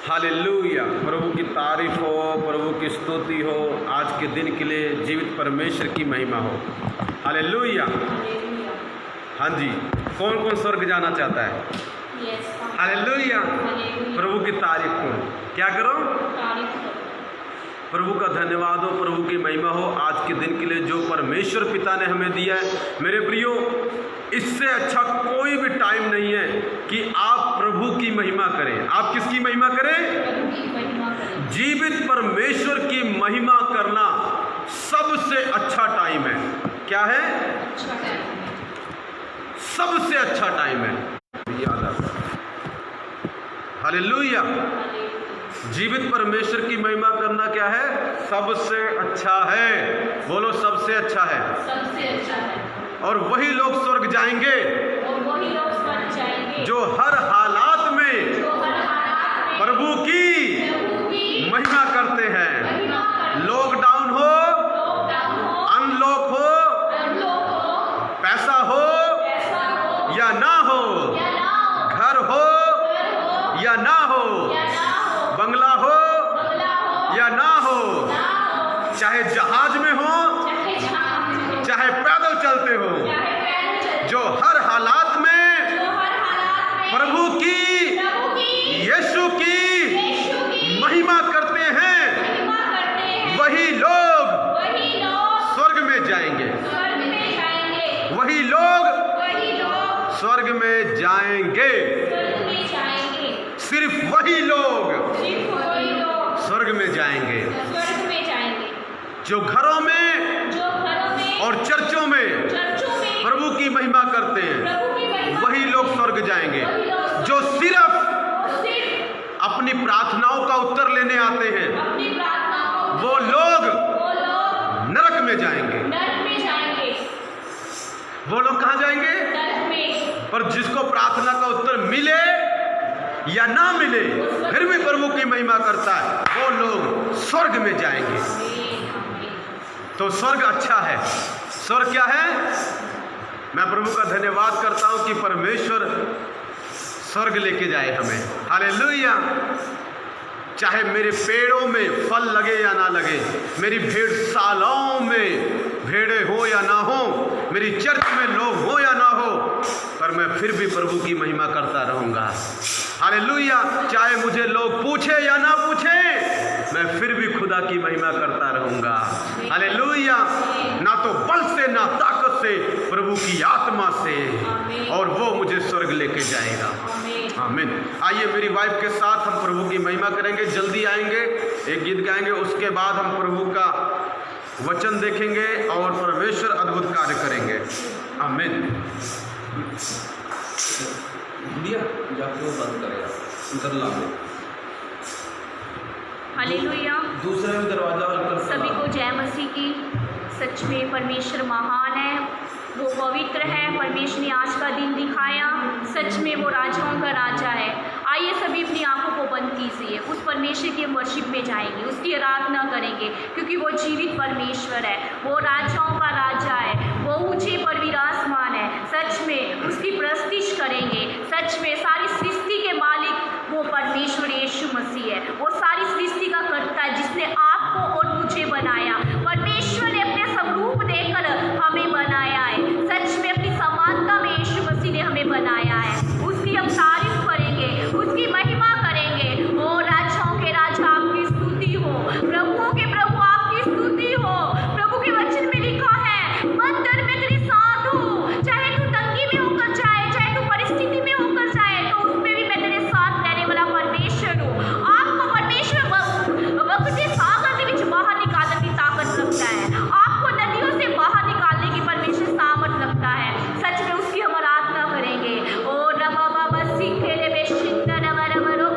Hallelujah. प्रभु की तारीफ हो, प्रभु की स्तुति हो, आज के दिन के लिए जीवित परमेश्वर की महिमा हो। हालेलुया। हाँ जी, कौन कौन स्वर्ग जाना चाहता है? हालेलुया। प्रभु की तारीफ करो। क्या करो? प्रभु का धन्यवाद हो, प्रभु की महिमा हो आज के दिन के लिए जो परमेश्वर पिता ने हमें दिया है। मेरे प्रियो, इससे अच्छा कोई भी टाइम नहीं है कि आप प्रभु की महिमा करें। आप किसकी महिमा करें? जीवित परमेश्वर की महिमा करना सबसे अच्छा टाइम है। क्या है? सबसे अच्छा टाइम है। याद आता है। हालेलुया। जीवित परमेश्वर की महिमा करना क्या है? सबसे अच्छा है। बोलो, सबसे अच्छा है। सबसे अच्छा है। और वही लोग स्वर्ग जाएंगे जो हर हालात में प्रभु की महिमा करते हैं। लॉकडाउन हो, अनलॉक हो, पैसा हो या ना हो, घर हो या ना हो, बंगला हो या ना हो, चाहे जहाज में हो चाहे पैदल चलते हो, जो हर हालात में प्रभु की यीशु की महिमा करते हैं, वही लोग स्वर्ग में जाएंगे। वही लोग स्वर्ग में जाएंगे। सिर्फ वही लोग स्वर्ग में जाएंगे जो घरों में और चर्चों में प्रभु की महिमा करते हैं। वही लोग स्वर्ग जाएंगे। जो सिर्फ अपनी प्रार्थनाओं का उत्तर लेने आते हैं, वो लोग नरक में जाएंगे। वो लोग कहाँ जाएंगे? पर जिसको प्रार्थना का उत्तर मिले या ना मिले, फिर भी प्रभु की महिमा करता है, वो लोग स्वर्ग में जाएंगे। तो स्वर्ग अच्छा है। स्वर्ग क्या है? मैं प्रभु का धन्यवाद करता हूं कि परमेश्वर स्वर्ग लेके जाए हमें। हालेलुया। चाहे मेरे पेड़ों में फल लगे या ना लगे, मेरी भेड़शालाओं में भेड़े हो या ना हो, मेरी चर्च में लोग हो या ना हो, पर मैं फिर भी प्रभु की महिमा करता रहूंगा। हालेलुया। चाहे मुझे लोग पूछे या ना पूछे, मैं फिर भी खुदा की महिमा करता रहूंगा। हालेलुया। ना तो बल से ना ताकत से, प्रभु की आत्मा से, और वो मुझे स्वर्ग लेके जाएगा। आमीन। आइए मेरी वाइफ के साथ हम प्रभु की महिमा करेंगे। जल्दी आएंगे, एक गीत गाएंगे, उसके बाद हम प्रभु का वचन देखेंगे और परमेश्वर अद्भुत कार्य करेंगे। आमीन। बंद करेगा, उधर ला दो। हालेलुया। दूसरे में दरवाजा। सभी को जय मसीह की। सच में परमेश्वर महान है, वो पवित्र है। परमेश्वर ने आज का दिन दिखाया। सच में वो राजाओं का राजा है। आइए सभी अपनी आंखों को बंद कीजिए। उस परमेश्वर के वर्शिप में जाएंगे, उसकी आराधना करेंगे, क्योंकि वो जीवित परमेश्वर है। वो राजाओं का राजा है, वो ऊंचे पर विराजमान है। सच में उसकी प्रस्तुति करेंगे। सच में सारी सृष्टि के मालिक वो परमेश्वर यीशु मसीह है। वो सारी सृष्टि का कर्ता है, जिसने आपको और मुझे बनाया। परमेश्वर ने अपने स्वरूप देकर हमें बनाया है। सच में अपनी समानता में यीशु मसीह ने हमें बनाया है। उसकी हम तारीफ करेंगे, उसकी महिमा करेंगे। ओ राजाओं के राजा आपकी स्तुति हो, प्रभुओं के प्रभु आपकी स्तुति हो। प्रभु के वचन में लिखा है, मत डर, मैं तेरे साथ हूँ। चाहे तू तंगी में होकर जाए, चाहे तू परिस्थिति में होकर जाए, तो उसमें भी मैं तेरे साथ रहने वाला परमेश्वर हूँ। आपको परमेश्वर वक्त के सागर के बीच बाहर निकालने की ताकत रखता है। आपको नदियों से बाहर निकालने की परमेश्वर सामर्थ रखता है। सच में उसकी हम आराधना करेंगे। ओ रमा बाबा सीखे ले बेशिंदा नमरो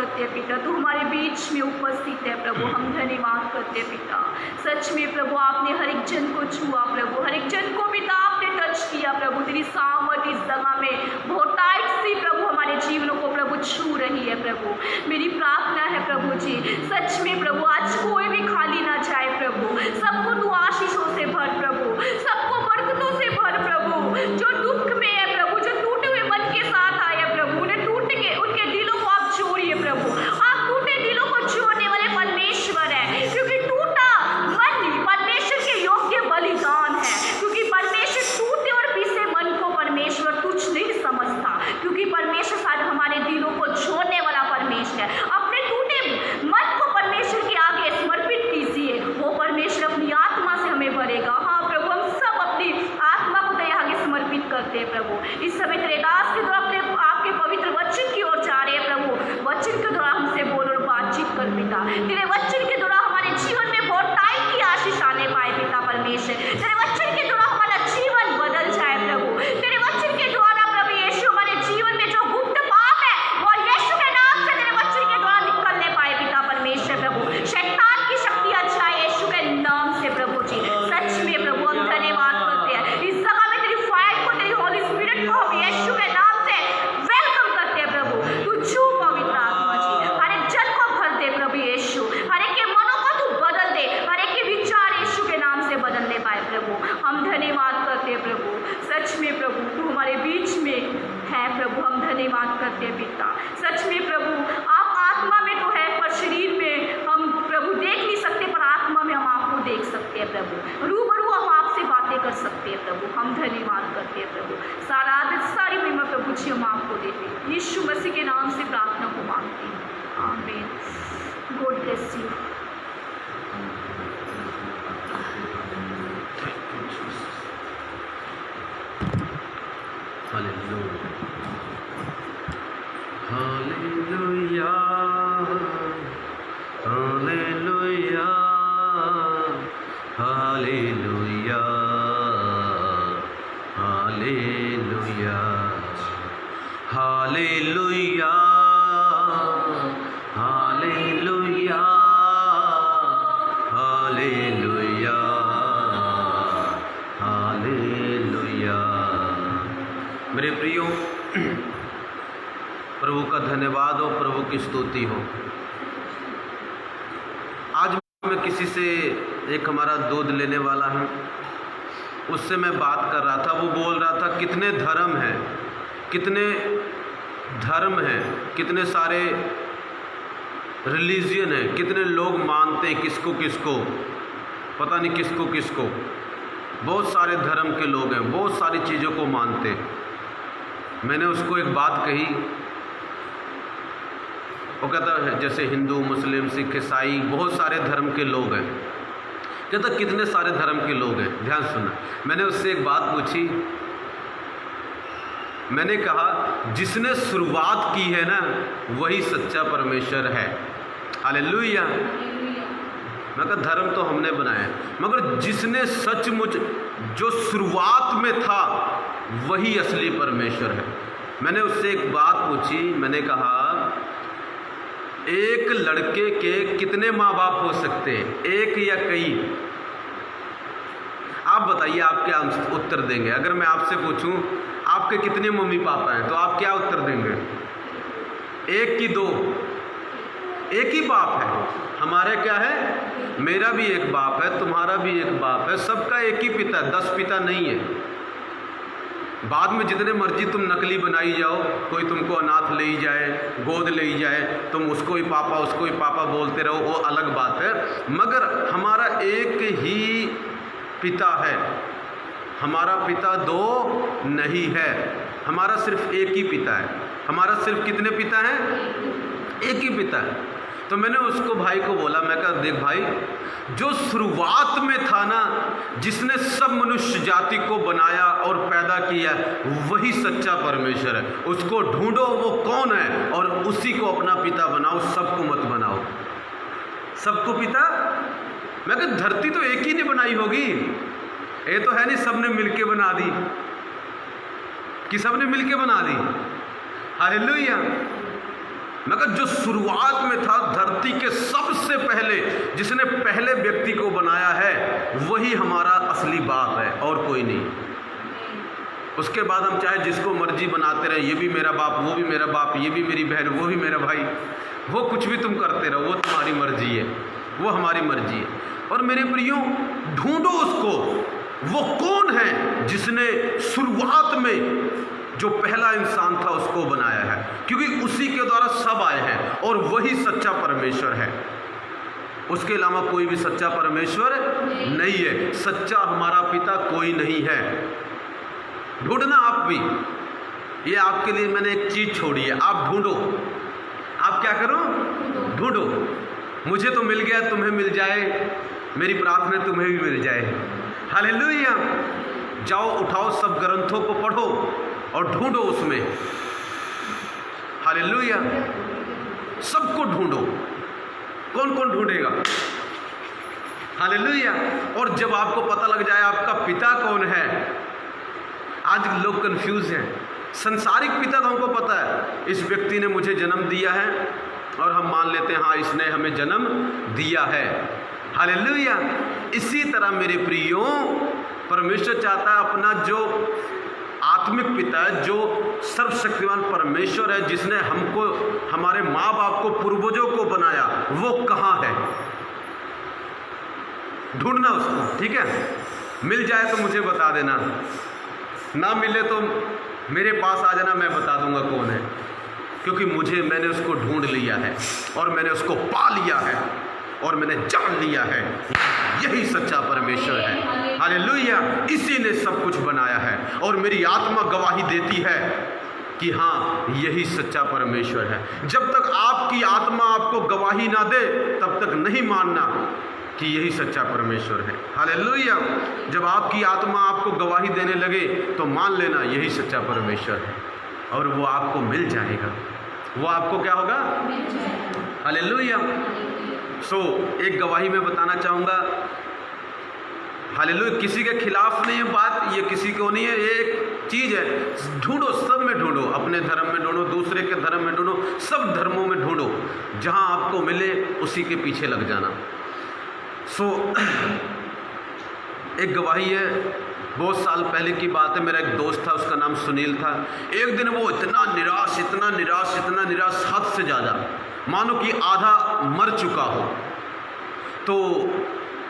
करते हैं पिता, तू हमारे बीच में उपस्थित है प्रभु, हम धन्यवाद करते हैं पिता। सच में प्रभु आपने हर एक जन को छुआ प्रभु, हर एक जन को पिता आपने टच किया प्रभु, तेरी सामर्थ इस जगह में बहुत टाइट सी प्रभु हमारे जीवनों को प्रभु छू रही है प्रभु। मेरी प्रार्थना है प्रभु जी, सच में प्रभु आज कोई भी खाली ना जाए प्रभु, सबको तू आशीषों से भर प्रभु, सबको बरकतों से भर प्रभु। जो दुख में है प्रभु, जो टूटे हुए मन के साथ आए प्रभु, उन्हें टूट के उनके दिलों को आप जोड़िए प्रभु। आप टूटे दिलों को जोड़ने वाले परमेश्वर है, क्योंकि टूटा मन परमेश्वर के योग्य बलिदान है, क्योंकि परमेश्वर टूटे और पीसे मन को परमेश्वर तुच्छ नहीं समझता, क्योंकि परमेश्वर शायद हमारे दिलों को जोड़ने वाला परमेश्वर है। अपने टूटे मन को परमेश्वर के आगे समर्पित कीजिए, वो परमेश्वर अपनी आत्मा से हमें भरेगा। हाँ प्रभु, हम सब अपनी आत्मा को तेरे आगे समर्पित करते हैं प्रभु। इस समय तेरे दास के द्वारा अपने आपके पवित्र वचन की ओर जा रहे हैं प्रभु, वचन के द्वारा हमसे बोल और बातचीत कर पिता। तेरे वचन के द्वारा हमारे जीवन में बहुत टाइम की आशीष आने पाए पिता परमेश्वर, तेरे वचन के द्वारा हमारा जीवन बदल जाए प्रभु। तेरे वचन के द्वारा प्रभु यीशु हमारे जीवन में जो गुप्त पाप है वो यीशु के नाम से तेरे वचन के द्वारा निकलने पाए पिता परमेश्वर प्रभु। शैतान की शक्तियां जाए यीशु के नाम से प्रभु जी। सच में प्रभु हम धन्यवाद करते हैं, इस जगह में तेरी फायर को, तेरी होली स्पिरिट को हम यीशु के नाम से वेलकम करते हैं प्रभु। तू छू पवित्र आत्मा जी, हर एक जन को भर दे प्रभु यीशु, हर एक के मनों को तू बदल दे, हर एक के विचार यीशु के नाम से बदलने पाए प्रभु। हम धन्यवाद करते हैं प्रभु, सच में प्रभु तू हमारे बीच में है प्रभु, हम धन्यवाद करते हैं पिता। सच में प्रभु आप आत्मा में तो है, पर शरीर में हम प्रभु देख नहीं सकते, पर आत्मा में हम आपको देख सकते हैं प्रभु, रूबरू हम आपसे बातें कर सकते हैं प्रभु। हम धन्यवाद करते हैं प्रभु, सारा आदत सारी महिमा प्रभु जी हम आपको देते हैं, यीशु मसीह के नाम से प्रार्थना को मांगते हैं, आमीन। God bless you. Hallelujah, hallelujah, hallelujah, hallelujah, hallelujah, hallelujah, hallelujah, hallelujah, hallelujah. मेरे प्रियो, प्रभु का धन्यवाद हो, प्रभु की स्तुति हो। आज मैं किसी से, एक हमारा दूध लेने वाला है, उससे मैं बात कर रहा था। वो बोल रहा था कितने धर्म हैं, कितने धर्म हैं, कितने सारे रिलीजियन हैं, कितने लोग मानते हैं किसको किसको, पता नहीं किसको किसको। बहुत सारे धर्म के लोग हैं, बहुत सारी चीज़ों को मानते हैं। मैंने उसको एक बात कही, वो कहता है जैसे हिंदू, मुस्लिम, सिख, ईसाई, बहुत सारे धर्म के लोग हैं। कहता कितने सारे धर्म के लोग हैं। ध्यान सुनना, मैंने उससे एक बात पूछी, मैंने कहा जिसने शुरुआत की है ना वही सच्चा परमेश्वर है। हालेलुया। मैं कहा धर्म तो हमने बनाया, मगर जिसने सचमुच जो शुरुआत में था वही असली परमेश्वर है। मैंने उससे एक बात पूछी, मैंने कहा एक लड़के के कितने माँ बाप हो सकते हैं, एक या कई? आप बताइए, आप क्या उत्तर देंगे? अगर मैं आपसे पूछूं आपके कितने मम्मी पापा हैं तो आप क्या उत्तर देंगे? एक की दो? एक ही बाप है। हमारे क्या है, मेरा भी एक बाप है, तुम्हारा भी एक बाप है, सबका एक ही पिता है, 10 पिता नहीं है। बाद में जितने मर्जी तुम नकली बनाई जाओ, कोई तुमको अनाथ ले ही जाए, गोद ले ही जाए, तुम उसको ही पापा बोलते रहो, वो अलग बात है। मगर हमारा एक ही पिता है, हमारा पिता दो नहीं है, हमारा सिर्फ एक ही पिता है। हमारा सिर्फ कितने पिता हैं? एक ही पिता है। तो मैंने उसको भाई को बोला, मैं कहा देख भाई, जो शुरुआत में था ना, जिसने सब मनुष्य जाति को बनाया और पैदा किया, वही सच्चा परमेश्वर है। उसको ढूंढो, वो कौन है, और उसी को अपना पिता बनाओ, सबको मत बनाओ। सबको पिता? मैं कहा धरती तो एक ही ने बनाई होगी, ये तो है नहीं सबने मिलके बना दी, कि सबने मिलके बना दी। हालेलुया। मगर जो शुरुआत में था धरती के सबसे पहले, जिसने पहले व्यक्ति को बनाया है, वही हमारा असली बाप है और कोई नहीं। उसके बाद हम चाहे जिसको मर्जी बनाते रहे, ये भी मेरा बाप, वो भी मेरा बाप, ये भी मेरी बहन, वो भी मेरा भाई, वो कुछ भी तुम करते रहो, वो तुम्हारी मर्जी है, वो हमारी मर्जी है। और मेरे प्रियो, ढूंढो उसको, वो कौन है जिसने शुरुआत में जो पहला इंसान था उसको बनाया है, क्योंकि उसी के द्वारा सब आए हैं और वही सच्चा परमेश्वर है। उसके अलावा कोई भी सच्चा परमेश्वर नहीं है। सच्चा हमारा पिता कोई नहीं है। ढूंढना आप भी, ये आपके लिए मैंने एक चीज छोड़ी है, आप ढूंढो। आप क्या करो? ढूंढो। मुझे तो मिल गया, तुम्हें मिल जाए, मेरी प्रार्थना तुम्हें भी मिल जाए। हालेलुया। जाओ, उठाओ सब ग्रंथों को पढ़ो और ढूंढो उसमें। हालेलुया। सबको ढूंढो। कौन कौन ढूंढेगा? हालेलुया। और जब आपको पता लग जाए आपका पिता कौन है, आज लोग कंफ्यूज हैं। संसारिक पिता तो हमको पता है, इस व्यक्ति ने मुझे जन्म दिया है और हम मान लेते हैं हाँ इसने हमें जन्म दिया है। हालेलुया। इसी तरह मेरे प्रियो, परमेश्वर चाहता है अपना जो आत्मिक पिता है, जो सर्वशक्तिमान परमेश्वर है, जिसने हमको, हमारे माँ बाप को, पूर्वजों को बनाया, वो कहाँ है? ढूंढना उसको, ठीक है? मिल जाए तो मुझे बता देना, ना मिले तो मेरे पास आ जाना, मैं बता दूंगा कौन है, क्योंकि मैंने उसको ढूंढ लिया है और मैंने उसको पा लिया है और मैंने जान लिया है। यही सच्चा परमेश्वर है। हालेलुया। इसी ने सब कुछ बनाया है और मेरी आत्मा गवाही देती है कि हाँ यही सच्चा परमेश्वर है। जब तक आपकी आत्मा आपको गवाही ना दे तब तक नहीं मानना कि यही सच्चा परमेश्वर है। हालेलुया। जब आपकी आत्मा आपको गवाही देने लगे तो मान लेना यही सच्चा परमेश्वर है और वो आपको मिल जाएगा। वो आपको क्या होगा? हालेलुया। एक गवाही मैं बताना चाहूँगा। हालेलुया। किसी के खिलाफ नहीं है बात, ये किसी को नहीं है, ये एक चीज़ है। ढूंढो, सब में ढूंढो, अपने धर्म में ढूंढो, दूसरे के धर्म में ढूंढो, सब धर्मों में ढूंढो, जहाँ आपको मिले उसी के पीछे लग जाना। एक गवाही है, बहुत साल पहले की बात है। मेरा एक दोस्त था, उसका नाम सुनील था। एक दिन वो इतना निराश, इतना निराश, इतना निराश, हद से ज़्यादा, मानो कि आधा मर चुका हो। तो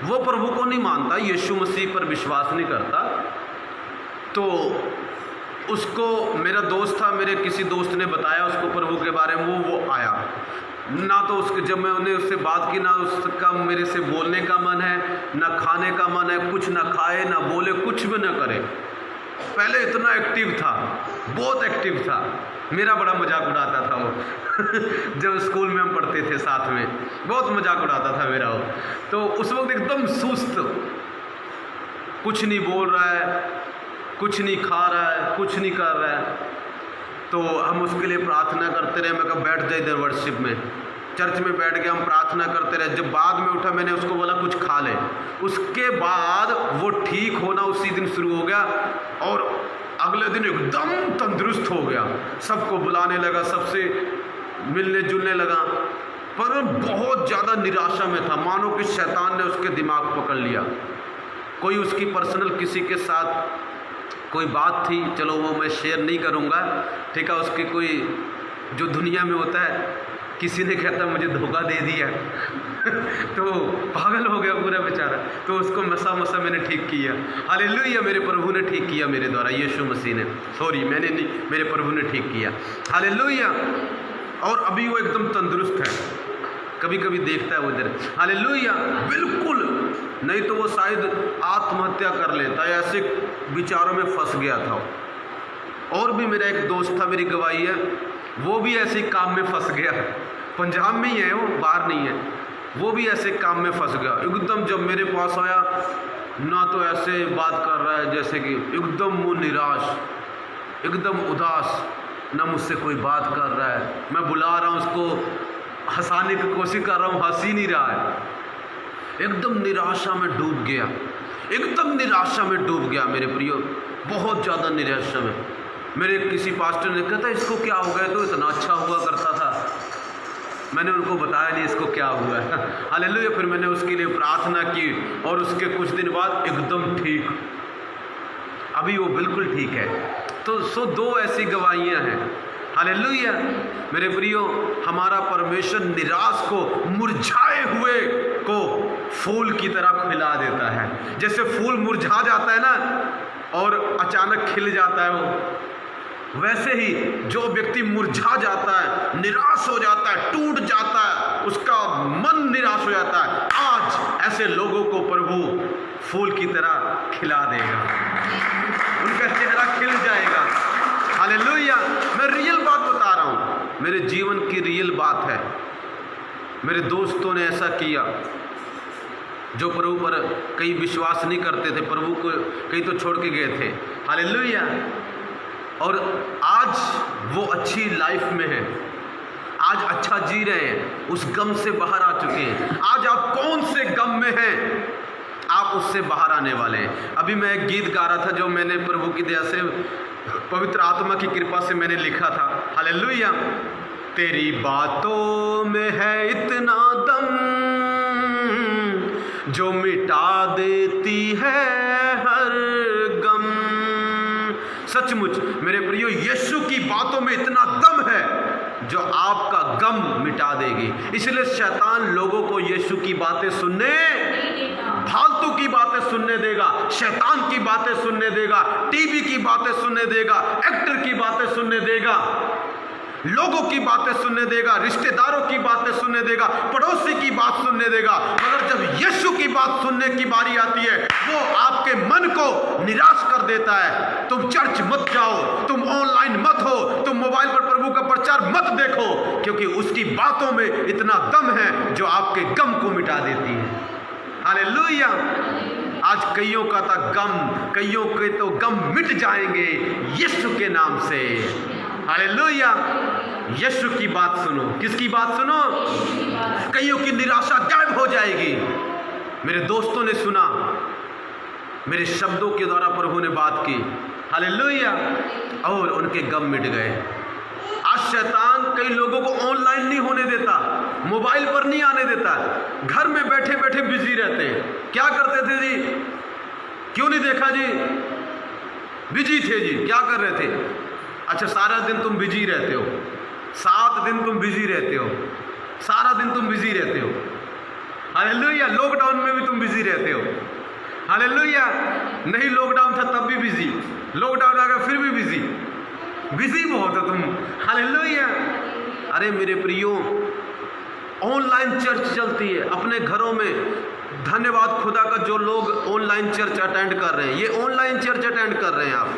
वो प्रभु को नहीं मानता, यीशु मसीह पर विश्वास नहीं करता। तो उसको, मेरा दोस्त था, मेरे किसी दोस्त ने बताया उसको प्रभु के बारे में। वो आया ना, तो उसके, जब मैंने उससे बात की, ना उसका मेरे से बोलने का मन है, ना खाने का मन है, कुछ ना खाए ना बोले, कुछ भी ना करे। पहले इतना एक्टिव था, बहुत एक्टिव था, मेरा बड़ा मजाक उड़ाता था वो जब स्कूल में हम पढ़ते थे साथ में, बहुत मजाक उड़ाता था मेरा वो। तो उस वक्त एकदम सुस्त, कुछ नहीं बोल रहा है, कुछ नहीं खा रहा है, कुछ नहीं कर रहा है। तो हम उसके लिए प्रार्थना करते रहे। मैं कहा बैठ जाए इधर वर्शिप में, चर्च में बैठ गया, हम प्रार्थना करते रहे। जब बाद में उठा, मैंने उसको बोला कुछ खा ले। उसके बाद वो ठीक होना उसी दिन शुरू हो गया और अगले दिन एकदम तंदुरुस्त हो गया, सबको बुलाने लगा, सबसे मिलने जुलने लगा। पर बहुत ज़्यादा निराशा में था, मानो कि शैतान ने उसके दिमाग पकड़ लिया। कोई उसकी पर्सनल किसी के साथ कोई बात थी, चलो वो मैं शेयर नहीं करूँगा, ठीक है। उसकी कोई जो दुनिया में होता है, किसी ने कहता मुझे धोखा दे दिया तो पागल हो गया पूरा बेचारा। तो उसको मसा मैंने ठीक किया। हालेलुया। मेरे प्रभु ने ठीक किया मेरे द्वारा, यीशु मसीह ने, सॉरी मैंने नहीं, मेरे प्रभु ने ठीक किया। हालेलुया। और अभी वो एकदम तंदुरुस्त है, कभी कभी देखता है वो इधर। हालेलुया। बिल्कुल नहीं तो वो शायद आत्महत्या कर लेता है, ऐसे विचारों में फंस गया था। और भी मेरा एक दोस्त था, मेरी गवाही है, वो भी ऐसे काम में फंस गया। पंजाब में ही है वो, बाहर नहीं है। वो भी ऐसे काम में फंस गया। एकदम जब मेरे पास आया ना, तो ऐसे बात कर रहा है जैसे कि एकदम वो निराश, एकदम उदास, ना मुझसे कोई बात कर रहा है। मैं बुला रहा हूँ उसको, हंसाने की कोशिश कर रहा हूँ, हंस ही नहीं रहा है। एकदम निराशा में डूब गया, एकदम निराशा में डूब गया मेरे प्रियो, बहुत ज़्यादा निराशा में। मेरे किसी पास्टर ने कहा था इसको क्या हो गया, तो इतना अच्छा हुआ करता था, मैंने उनको बताया नहीं इसको क्या हुआ है। हालेलुया। फिर मैंने उसके लिए प्रार्थना की और उसके कुछ दिन बाद एकदम ठीक, अभी वो बिल्कुल ठीक है। तो 2 ऐसी गवाहियाँ हैं। हालेलुया। मेरे प्रियो, हमारा परमेश्वर निराश को, मुरझाए हुए को फूल की तरह खिला देता है। जैसे फूल मुरझा जाता है ना और अचानक खिल जाता है, वो वैसे ही जो व्यक्ति मुरझा जाता है, निराश हो जाता है, टूट जाता है, उसका मन निराश हो जाता है, आज ऐसे लोगों को प्रभु फूल की तरह खिला देगा, उनका चेहरा खिल जाएगा। हालेलुया। मैं रियल बात बता रहा हूँ, मेरे जीवन की रियल बात है। मेरे दोस्तों ने ऐसा किया जो प्रभु पर कई विश्वास नहीं करते थे, प्रभु को कई तो छोड़ के गए थे। हालेलुया। और आज वो अच्छी लाइफ में है, आज अच्छा जी रहे हैं, उस गम से बाहर आ चुके हैं। आज आप कौन से गम में हैं, आप उससे बाहर आने वाले हैं। अभी मैं एक गीत गा रहा था जो मैंने प्रभु की दया से, पवित्र आत्मा की कृपा से मैंने लिखा था। हालेलुया। तेरी बातों में है इतना दम जो मिटा देती है हर गम। सचमुच मेरे प्रियो, यीशु की बातों में इतना दम है जो आपका गम मिटा देगी। इसलिए शैतान लोगों को यीशु की बातें सुनने, फालतू की बातें सुनने देगा, शैतान की बातें सुनने देगा, टीवी की बातें सुनने देगा, एक्टर की बातें सुनने देगा, लोगों की बातें सुनने देगा, रिश्तेदारों की बातें सुनने देगा, पड़ोसी की बात सुनने देगा। मगर जब यीशु की बात सुनने की बारी आती है, वो आपके मन को निराश कर देता है। तुम चर्च मत जाओ, तुम ऑनलाइन मत हो, तुम मोबाइल पर प्रभु का प्रचार मत देखो, क्योंकि उसकी बातों में इतना दम है जो आपके गम को मिटा देती है। हालेलुया। आज कईयों का था गम, कईयों के तो गम मिट जाएंगे यीशु के नाम से। हालेलुया। यीशु की बात सुनो। किसकी बात सुनो? कईयों की निराशा गायब हो जाएगी। मेरे दोस्तों ने सुना, मेरे शब्दों के द्वारा प्रभु ने बात की। हालेलुया। और उनके गम मिट गए। आज शैतान कई लोगों को ऑनलाइन नहीं होने देता, मोबाइल पर नहीं आने देता, घर में बैठे बैठे बिजी रहते हैं। क्या करते थे जी? क्यों नहीं देखा जी? बिजी थे जी। क्या कर रहे थे? अच्छा, सारा दिन तुम बिजी रहते हो, 7 दिन तुम बिजी रहते हो, सारा दिन तुम बिजी रहते हो। हालेलुया। लॉकडाउन में भी तुम बिजी रहते हो। हालेलुया। नहीं लॉकडाउन था तब भी बिजी, लॉकडाउन आ गया फिर भी बिजी, बिजी बहुत हो तुम। हालेलुया। अरे मेरे प्रियो, ऑनलाइन चर्च चलती है अपने घरों में। धन्यवाद खुदा का जो लोग ऑनलाइन चर्च अटेंड कर रहे हैं, ये ऑनलाइन चर्च अटेंड कर रहे हैं आप।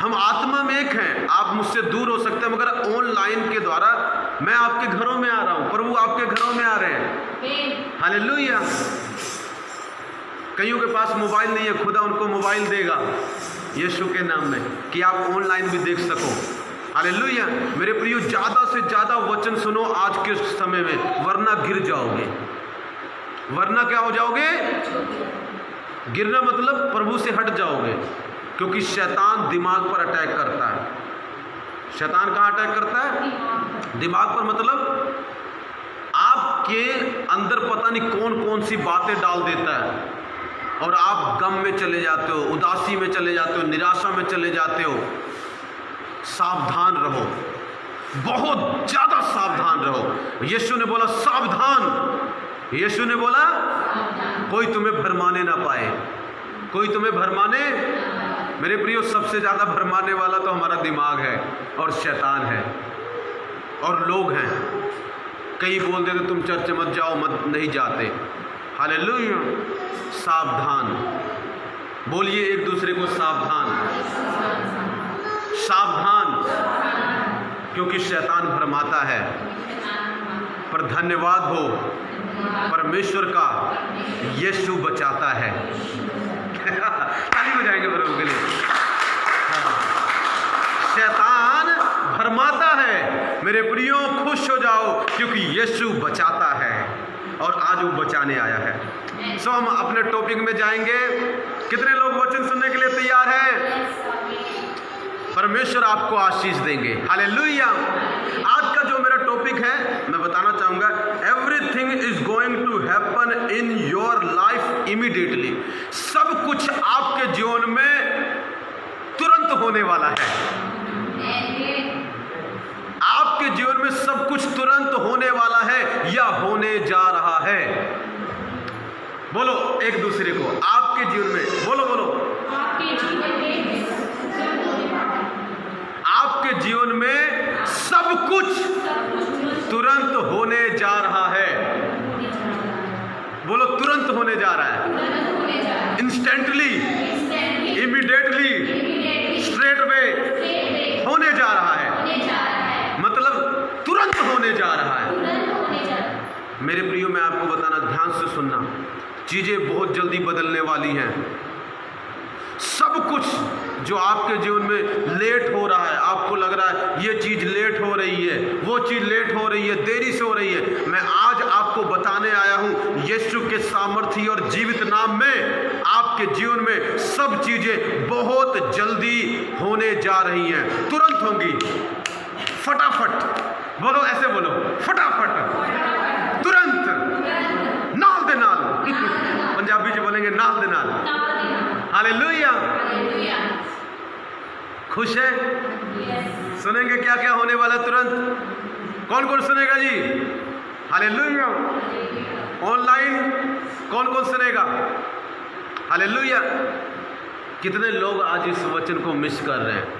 हम आत्मा में एक हैं, आप मुझसे दूर हो सकते हैं, मगर ऑनलाइन के द्वारा मैं आपके घरों में आ रहा हूं, प्रभु आपके घरों में आ रहे हैं। हालेलुया। कईयों के पास मोबाइल नहीं है, खुदा उनको मोबाइल देगा यीशु के नाम में, कि आप ऑनलाइन भी देख सको। हालेलुया। मेरे प्रियो, ज़्यादा से ज़्यादा वचन सुनो आज के समय में, वरना गिर जाओगे। वरना क्या हो जाओगे? गिरना मतलब प्रभु से हट जाओगे, क्योंकि शैतान दिमाग पर अटैक करता है। शैतान कहाँ अटैक करता है? दिमाग पर। मतलब आपके अंदर पता नहीं कौन कौन सी बातें डाल देता है और आप गम में चले जाते हो, उदासी में चले जाते हो, निराशा में चले जाते हो। सावधान रहो, बहुत ज़्यादा सावधान रहो। यीशु ने बोला सावधान। यीशु ने बोला कोई तुम्हें भरमाने ना पाए, कोई तुम्हें भरमाने। मेरे प्रियो, सबसे ज़्यादा भरमाने वाला तो हमारा दिमाग है और शैतान है और लोग हैं। कई बोल देते तुम चर्च मत जाओ, मत नहीं जाते। हालेलुया। सावधान बोलिए एक दूसरे को, सावधान सावधान, क्योंकि शैतान भरमाता है। पर धन्यवाद हो परमेश्वर का, यीशु बचाता है। ताली बजाएंगे प्रभु के लिए। शैतान भरमाता है। मेरे प्रियो, खुश हो जाओ क्योंकि यीशु बचाता है और आज वो बचाने आया है। सो हम अपने टॉपिक में जाएंगे। कितने लोग वचन सुनने के लिए तैयार हैं? परमेश्वर आपको आशीष देंगे। हालेलुया। आज का जो मेरा टॉपिक है इमीडिएटली। सब कुछ आपके जीवन में तुरंत होने वाला है। आपके जीवन में सब कुछ तुरंत होने वाला है या होने जा रहा है। बोलो एक दूसरे को, आपके जीवन में, बोलो बोलो, आपके जीवन में सब कुछ तुरंत होने जा रहा है। बोलो तुरंत होने जा रहा है, इंस्टेंटली, इमीडिएटली, स्ट्रेट वे होने जा रहा है, मतलब तुरंत होने जा रहा है। मेरे प्रियो, मैं आपको बताना, ध्यान से सुनना, चीजें बहुत जल्दी बदलने वाली हैं। सब कुछ जो आपके जीवन में लेट हो रहा है, आपको लग रहा है ये चीज लेट हो रही है, वो चीज लेट हो रही है, देरी से हो रही है, मैं आज आपको बताने आया हूं यीशु के सामर्थी और जीवित नाम में आपके जीवन में सब चीजें बहुत जल्दी होने जा रही हैं, तुरंत होंगी, फटाफट। बोलो, ऐसे बोलो, फटाफट, तुरंत, नाल दे नाल। पंजाबी जी बोलेंगे नाल दे नाल। हालेलुया। खुश है? सुनेंगे क्या क्या होने वाला तुरंत? कौन कौन सुनेगा जी? हालेलुया। ऑनलाइन कौन कौन सुनेगा? हालेलुया। कितने लोग आज इस वचन को मिस कर रहे हैं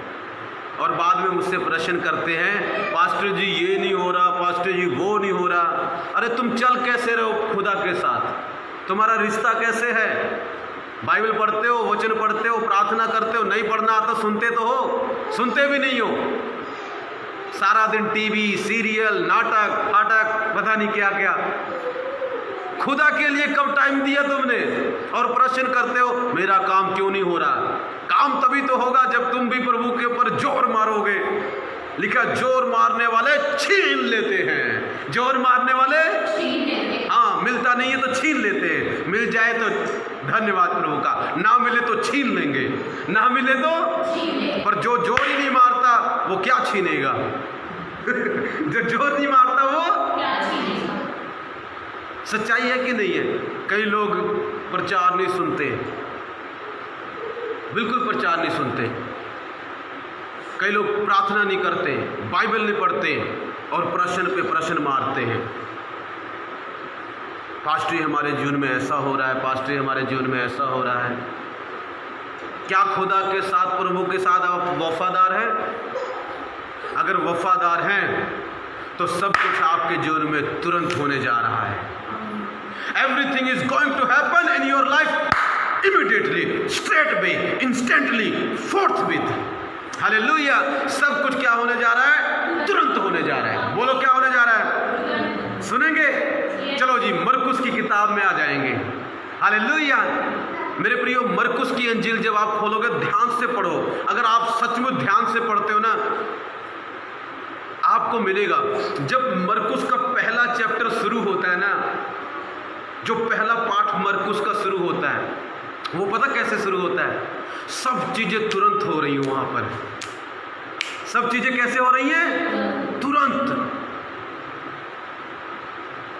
और बाद में मुझसे प्रश्न करते हैं, पास्टर जी ये नहीं हो रहा, पास्टर जी वो नहीं हो रहा। अरे तुम चल कैसे रहे हो खुदा के साथ? तुम्हारा रिश्ता कैसे है? बाइबल पढ़ते हो, वचन पढ़ते हो, प्रार्थना करते हो, नहीं पढ़ना आता सुनते तो हो, सुनते भी नहीं हो। सारा दिन टीवी, सीरियल, नाटक फाटक, पता नहीं क्या क्या। खुदा के लिए कब टाइम दिया तुमने? और प्रश्न करते हो मेरा काम क्यों नहीं हो रहा? काम तभी तो होगा जब तुम भी प्रभु के ऊपर जोर मारोगे। लिखा, जोर मारने वाले छीन लेते हैं। जोर मारने वाले, हाँ, मिलता नहीं है तो छीन लेते हैं। मिल जाए तो धन्यवाद प्रभु का, ना मिले तो छीन लेंगे, ना मिले तो, पर जो जोर ही नहीं मारता वो क्या छीनेगा? जो जोर नहीं मारता वो क्या छीनेगा? सच्चाई है कि नहीं है? कई लोग प्रचार नहीं सुनते, बिल्कुल प्रचार नहीं सुनते। कई लोग प्रार्थना नहीं करते, बाइबल नहीं पढ़ते और प्रश्न पे प्रश्न मारते हैं। पास्टर हमारे जीवन में ऐसा हो रहा है, पास्टर हमारे जीवन में ऐसा हो रहा है। क्या खुदा के साथ, प्रभु के साथ आप वफादार हैं? अगर वफादार हैं तो सब कुछ आपके जीवन में तुरंत होने जा रहा है। Everything is going to happen in your life immediately, straight way, instantly, forthwith. Hallelujah. सब कुछ क्या होने जा रहा है? तुरंत होने जा रहा है। बोलो क्या होने जा रहा है? सुनेंगे? चलो जी, मरकुस की किताब में आ जाएंगे। हालेलुया। मेरे प्रियो, मरकुस की अंजील जब आप खोलोगे, ध्यान से पढ़ो। अगर आप सचमुच ध्यान से पढ़ते हो ना, आपको मिलेगा। जब मरकुस का पहला चैप्टर शुरू होता है ना, जो पहला पाठ मरकुस का शुरू होता है, वो पता कैसे शुरू होता है? सब चीजें तुरंत हो रही हैं वहां पर। सब चीजें कैसे हो रही हैं? तुरंत।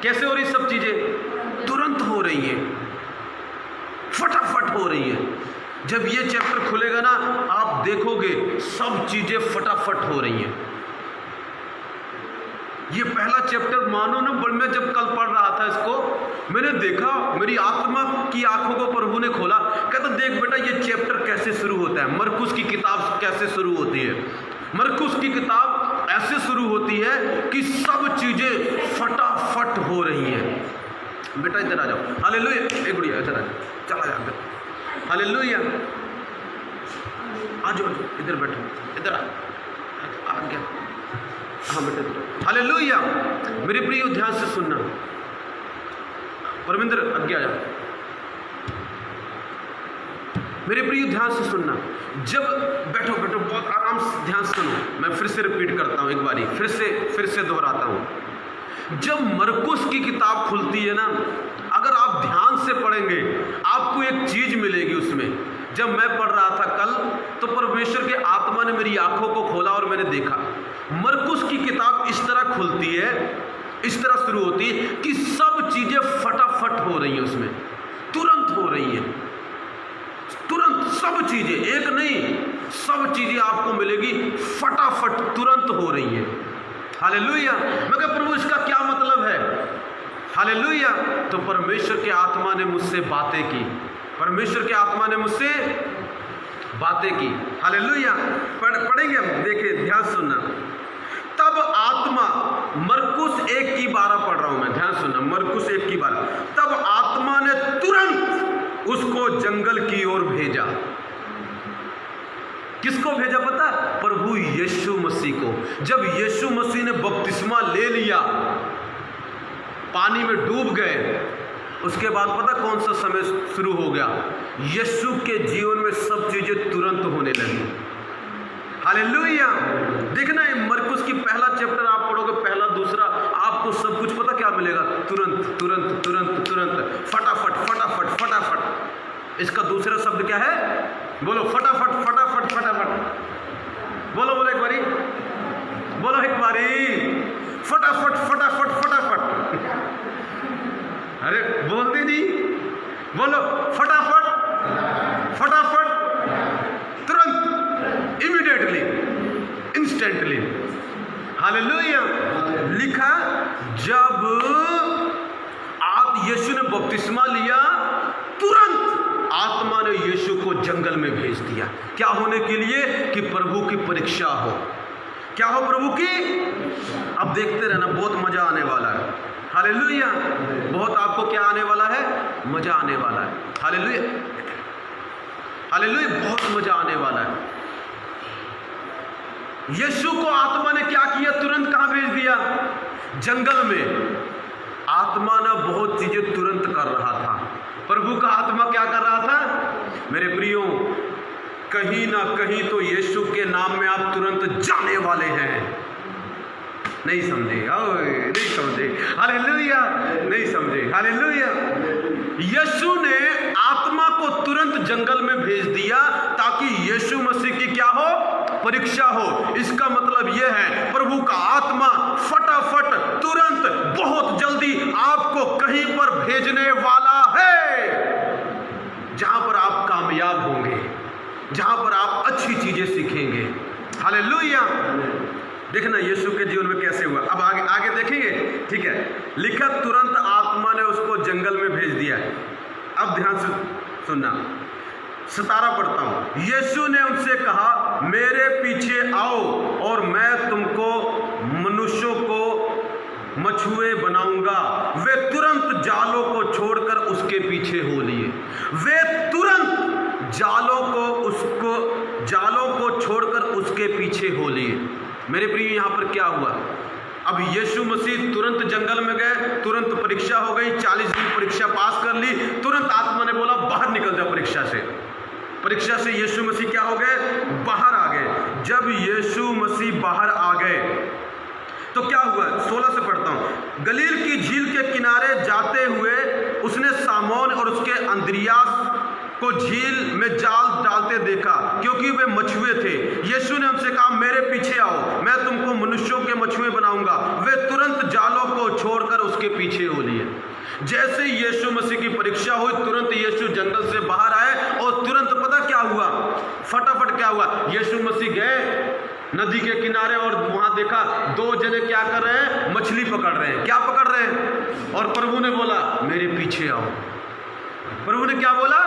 कैसे हो रही सब चीजें? तुरंत हो रही हैं, फटाफट हो रही हैं। जब ये चैप्टर खुलेगा ना, आप देखोगे सब चीजें फटाफट हो रही हैं। ये पहला चैप्टर मानो ना, मैं जब कल पढ़ रहा था इसको, मैंने देखा, मेरी आत्मा की आंखों को प्रभु ने खोला। कहता देख बेटा, ये चैप्टर कैसे शुरू होता है, मरकुस की किताब कैसे शुरू होती है। मरकुस की किताब ऐसे शुरू होती है कि सब चीजें फटाफट हो रही हैं। बेटा इधर आ जाओ। हालेलुया। एक गुड़िया इधर आ जाओ, चला जा इधर। हालेलुया। आ जाओ, इधर बैठो, इधर आ गया। हाँ बेटे। हालेलुया। मेरे प्रिय, ध्यान से सुनना। परमिंदर आगे आ जा। मेरे प्रिय, ध्यान से सुनना। जब बैठो बैठो, बहुत आराम से ध्यान से सुनो। मैं फिर से रिपीट करता हूँ, एक बारी फिर से दोहराता हूँ। जब मरकुस की किताब खुलती है ना, अगर आप ध्यान से पढ़ेंगे, आपको एक चीज मिलेगी उसमें। जब मैं पढ़ रहा था कल, तो परमेश्वर के आत्मा ने मेरी आंखों को खोला और मैंने देखा मरकुस की किताब इस तरह खुलती है, इस तरह शुरू होती है कि सब चीजें फटाफट हो रही हैं उसमें। तुरंत हो रही है, तुरंत सब चीजें, एक नहीं सब चीजें आपको मिलेगी, फटाफट तुरंत हो रही है। हालेलुया। मैं कहा प्रभु इसका क्या मतलब है? हालेलुया। तो परमेश्वर के आत्मा ने मुझसे बातें की, परमेश्वर के आत्मा ने मुझसे बातें की। हालेलुया। पढ़ेंगे हम, देखिए ध्यान सुनना। तब आत्मा, मरकुस 1:12 पढ़ रहा हूं मैं, ध्यान सुनना, मरकुस 1:12। तब आत्मा ने तुरंत उसको जंगल की ओर भेजा। किसको भेजा पता? प्रभु यीशु मसीह को। जब यीशु मसीह ने बपतिस्मा ले लिया, पानी में डूब गए, उसके बाद पता कौन सा समय शुरू हो गया? यीशु के जीवन में सब चीजें तुरंत होने लगी। हालेलुया। देखना है मरकुस की पहला चैप्टर आप पढ़ोगे, पहला दूसरा, आपको सब कुछ पता क्या मिलेगा? तुरंत तुरंत तुरंत तुरंत, फटाफट फटाफट फटाफट। इसका दूसरा शब्द क्या है? बोलो फटाफट फटाफट फटाफट। बोलो बोलो एक बारी, बोलो एक बारी, फटाफट फटाफट फटाफट। अरे बोलते नहीं, बोलो फटाफट फटाफट, तुरंत, इमीडिएटली, इंस्टेंटली। हालेलुया। लिखा जब आप यीशु ने बपतिस्मा लिया, तुरंत आत्मा ने यीशु को जंगल में भेज दिया। क्या होने के लिए? कि प्रभु की परीक्षा हो। क्या हो? प्रभु की। अब देखते रहना, बहुत मजा आने वाला है। हालेलुया। बहुत आपको क्या आने वाला है? मजा आने वाला है। हालेलुया, हालेलुया, बहुत मजा आने वाला है। यीशु को आत्मा ने क्या किया? तुरंत कहां भेज दिया? जंगल में। आत्मा ने बहुत चीजें तुरंत कर रहा था। प्रभु का आत्मा क्या कर रहा था? मेरे प्रियो, कहीं ना कहीं तो यीशु के नाम में आप तुरंत जाने वाले हैं। नहीं समझे? नहीं समझे? हालेलुया। नहीं समझे? हालेलुया। यीशु ने आत्मा को तुरंत जंगल में भेज दिया ताकि यीशु मसीह की क्या हो? परीक्षा हो। इसका मतलब यह है प्रभु का आत्मा फटाफट तुरंत बहुत जल्दी आपको कहीं पर भेजने वाला है, जहां पर आप कामयाब होंगे, जहां पर आप अच्छी चीजें सीखेंगे। हालेलुया। देखना यीशु के जीवन में कैसे हुआ। अब आगे देखेंगे, ठीक है। लिखा तुरंत आत्मा ने उसको जंगल में भेज दिया। अब ध्यान से सुनना, 17 पढ़ता हूं। यीशु ने उनसे कहा, मेरे पीछे आओ और मैं तुमको मनुष्यों को मछुए बनाऊंगा। वे तुरंत जालों को छोड़कर उसके पीछे हो लिए। वे तुरंत जालों को छोड़कर उसके पीछे हो लिए। मेरे प्रिय, यहां पर क्या हुआ? अब यीशु मसीह तुरंत जंगल में गए, तुरंत परीक्षा हो गई, 40 दिन परीक्षा पास कर ली। तुरंत आत्मा ने बोला बाहर निकल जाओ परीक्षा से। परीक्षा से यीशु मसीह क्या हो गए? बाहर आ गए। जब यीशु मसीह बाहर आ गए तो क्या हुआ? 16 से पढ़ता हूं। गलील की झील के किनारे जाते हुए उसने सामोन और उसके अंद्रियास को झील में जाल डालते देखा, क्योंकि वे मछुए थे। यीशु ने उनसे कहा, मेरे पीछे आओ, मैं तुमको मनुष्यों के मछुए बनाऊंगा। वे तुरंत जालों को छोड़कर उसके पीछे हो लिए। जैसे यीशु मसीह की परीक्षा हुई, तुरंत यीशु जंगल से बाहर आए और तुरंत पता क्या हुआ? फटाफट क्या हुआ? यीशु मसीह गए नदी के किनारे और वहां देखा 2 जने क्या कर रहे हैं? मछली पकड़ रहे हैं। क्या पकड़ रहे हैं? और प्रभु ने बोला, मेरे पीछे आओ। प्रभु ने क्या बोला?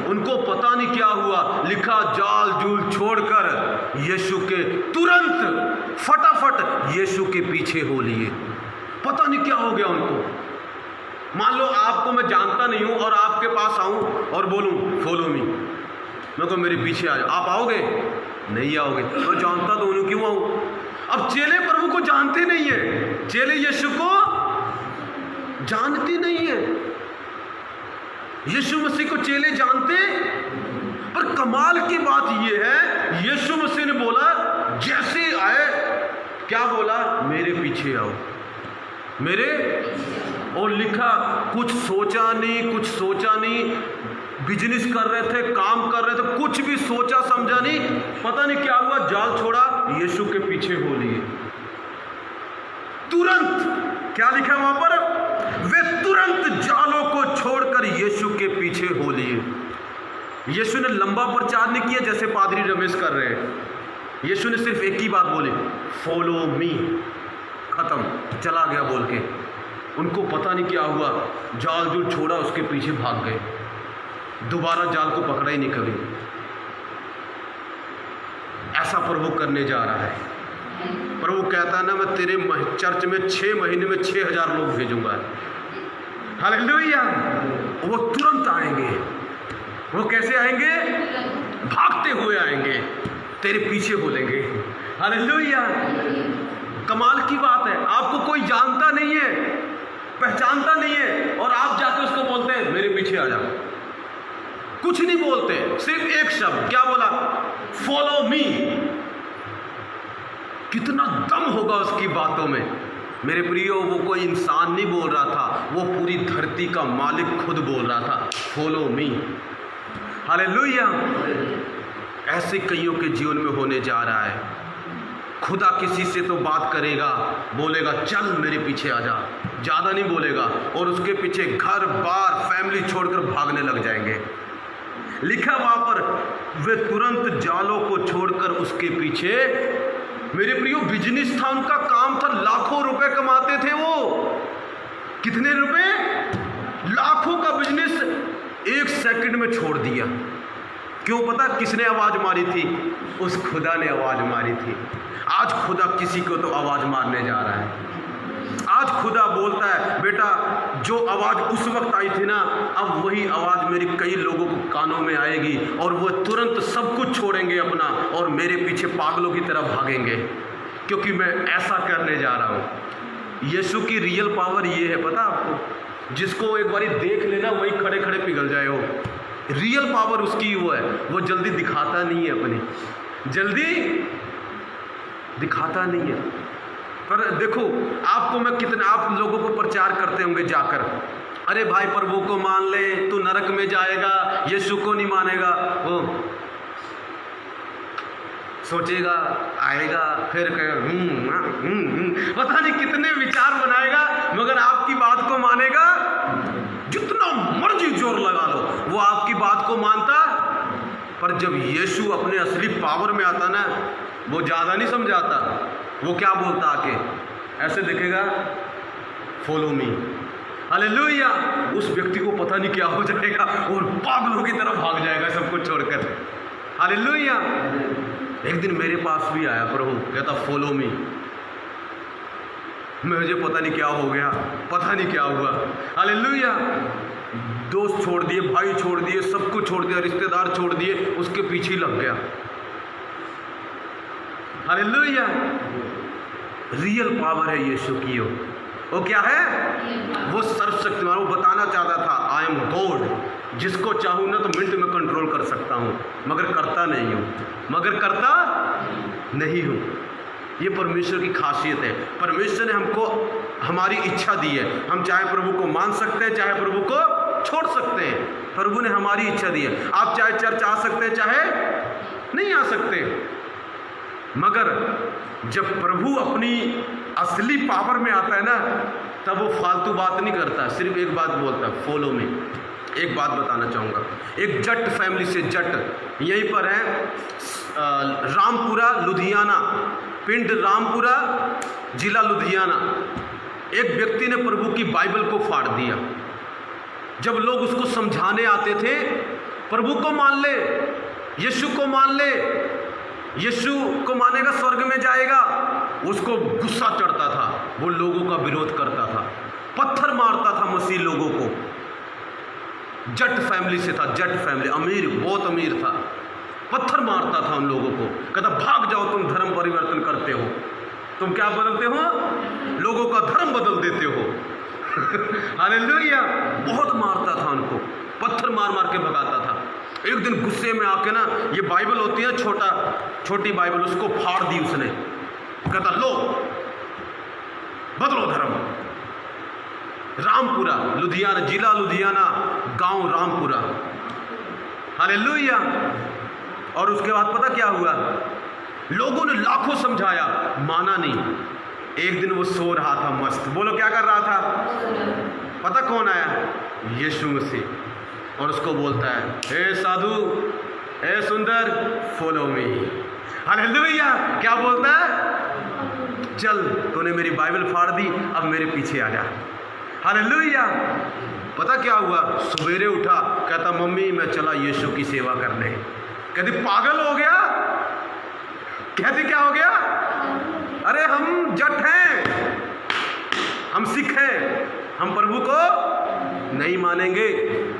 उनको पता नहीं क्या हुआ। लिखा जाल जूल छोड़कर यीशु के तुरंत फटाफट यीशु के पीछे हो लिए। पता नहीं क्या हो गया उनको। मान लो आपको मैं जानता नहीं हूं और आपके पास आऊं और बोलूं फॉलो मी, मैं को मेरे पीछे आ जाओ, आप आओगे? नहीं आओगे। मैं जानता तो उन्हें क्यों आऊं? अब चेले प्रभु को जानते नहीं है, चेले यीशु को जानते नहीं है। यीशु मसीह को चेले जानते, पर कमाल की बात यह है यीशु मसीह ने बोला, जैसे आए क्या बोला? मेरे पीछे आओ, मेरे। और लिखा कुछ सोचा नहीं, बिजनेस कर रहे थे, काम कर रहे थे, कुछ भी सोचा समझा नहीं। पता नहीं क्या हुआ, जाल छोड़ा, यीशु के पीछे हो लिए। तुरंत क्या लिखा वहां पर? वे तुरंत जालों को छोड़कर छोड़कर यीशु के पीछे हो लिए। यीशु ने लंबा प्रचार नहीं किया जैसे पादरी रमेश कर रहे हैं। यीशु ने सिर्फ एक ही बात बोली, फॉलो मी, खत्म, चला गया बोल के। उनको पता नहीं क्या हुआ, जाल जो छोड़ा उसके पीछे भाग गए, दोबारा जाल को पकड़ा ही नहीं कभी। ऐसा प्रभु करने जा रहा है। प्रभु कहता है ना, मैं तेरे चर्च में 6 महीने में 6000 लोग भेजूंगा। हालेलुया। वो तुरंत आएंगे। वो कैसे आएंगे? भागते हुए आएंगे, तेरे पीछे बोलेंगे। हालेलुया। कमाल की बात है, आपको कोई जानता नहीं है, पहचानता नहीं है, और आप जाके उसको बोलते हैं मेरे पीछे आ जा। कुछ नहीं बोलते, सिर्फ एक शब्द, क्या बोला? Follow me. कितना दम होगा उसकी बातों में। मेरे प्रियो, वो कोई इंसान नहीं बोल रहा था, वो पूरी धरती का मालिक खुद बोल रहा था, फॉलो मी। हालेलुया। ऐसे कईयों के जीवन में होने जा रहा है। खुदा किसी से तो बात करेगा, बोलेगा चल मेरे पीछे आ जा, ज़्यादा नहीं बोलेगा, और उसके पीछे घर बार फैमिली छोड़कर भागने लग जाएंगे। लिखा वहां पर, वे तुरंत जालों को छोड़कर उसके पीछे। मेरे प्रियो, बिजनेस था उनका, काम था, लाखों रुपए कमाते थे वो। कितने रुपए? लाखों का बिजनेस 1 सेकंड में छोड़ दिया। क्यों पता? किसने आवाज मारी थी? उस खुदा ने आवाज मारी थी। आज खुदा किसी को तो आवाज मारने जा रहा है। आज खुदा बोलता है, बेटा जो आवाज उस वक्त आई थी ना, अब वही आवाज मेरी कई लोगों को कानों में आएगी, और वो तुरंत सब कुछ छोड़ेंगे अपना और मेरे पीछे पागलों की तरह भागेंगे, क्योंकि मैं ऐसा करने जा रहा हूँ। यीशु की रियल पावर ये है, पता आपको? जिसको एक बारी देख लेना वही खड़े खड़े पिघल जाए। हो रियल पावर उसकी वो है, वो जल्दी दिखाता नहीं है, अपनी जल्दी दिखाता नहीं है। पर देखो, आपको मैं कितना, आप लोगों को प्रचार करते होंगे जाकर, अरे भाई प्रभु को मान ले, तू नरक में जाएगा, यीशु को नहीं मानेगा। वो सोचेगा, आएगा, फिर पता नहीं कितने विचार बनाएगा, मगर आपकी बात को मानेगा? जितना मर्जी जोर लगा लो, वो आपकी बात को मानता। पर जब यीशु अपने असली पावर में आता ना, वो ज़्यादा नहीं समझाता। वो क्या बोलता आके? ऐसे देखेगा, फॉलो मी। हालेलुया। उस व्यक्ति को पता नहीं क्या हो जाएगा और पागलों की तरफ भाग जाएगा सब कुछ छोड़कर। हालेलुया। एक दिन मेरे पास भी आया प्रभु, कहता फॉलो मी। मुझे पता नहीं क्या हो गया, पता नहीं क्या हुआ। हालेलुया। दोस्त छोड़ दिए, भाई छोड़ दिए, सब कुछ छोड़ दिया, रिश्तेदार छोड़ दिए, उसके पीछे लग गया। हालेलुया। रियल पावर है यीशु की। वो क्या है? वो सर्वशक्तिमान। वो बताना चाहता था, आई एम गॉड, जिसको चाहूँ ना तो मिनट में कंट्रोल कर सकता हूँ, मगर करता नहीं हूँ। ये परमेश्वर की खासियत है। परमेश्वर ने हमको हमारी इच्छा दी है, हम चाहे प्रभु को मान सकते हैं, चाहे प्रभु को छोड़ सकते हैं। प्रभु ने हमारी इच्छा दी है। आप चाहे चर्च आ सकते हैं, चाहे नहीं आ सकते, मगर जब प्रभु अपनी असली पावर में आता है ना, तब वो फालतू बात नहीं करता, सिर्फ एक बात बोलता है, फॉलो मी। एक बात बताना चाहूँगा, एक जट फैमिली से, जट यहीं पर है, रामपुरा लुधियाना, पिंड रामपुरा, जिला लुधियाना। एक व्यक्ति ने प्रभु की बाइबल को फाड़ दिया। जब लोग उसको समझाने आते थे, प्रभु को मान ले, यीशु को मान ले, यीशु को मानेगा स्वर्ग में जाएगा, उसको गुस्सा चढ़ता था। वो लोगों का विरोध करता था, पत्थर मारता था मसीह लोगों को। जट फैमिली से था, जट फैमिली, अमीर, बहुत अमीर था, पत्थर मारता था उन लोगों को। कहता भाग जाओ, तुम धर्म परिवर्तन करते हो, तुम क्या बदलते हो? लोगों का धर्म बदल देते हो। हालेलुया। बहुत मारता था उनको, पत्थर मार मार के भगाता था। एक दिन गुस्से में आके ना, ये बाइबल होती है छोटी बाइबल, उसको फाड़ दी उसने। कहता लो बदलो धर्म। रामपुरा लुधियाना, जिला लुधियाना, गांव रामपुरा। हालेलुया। और उसके बाद पता क्या हुआ? लोगों ने लाखों समझाया, माना नहीं। एक दिन वो सो रहा था मस्त। बोलो क्या कर रहा था? पता कौन आया? यीशु मसीह और उसको बोलता है, हे साधु, हे सुंदर, फॉलो मी। हालेलुया। क्या बोलता है? चल, तूने मेरी बाइबल फाड़ दी, अब मेरे पीछे आ जा। हालेलुया। पता क्या हुआ? सवेरे उठा, कहता मम्मी मैं चला यीशु की सेवा करने। कहती पागल हो गया? कहती क्या हो गया? अरे हम जट हैं, हम सिख हैं, हम प्रभु को नहीं मानेंगे,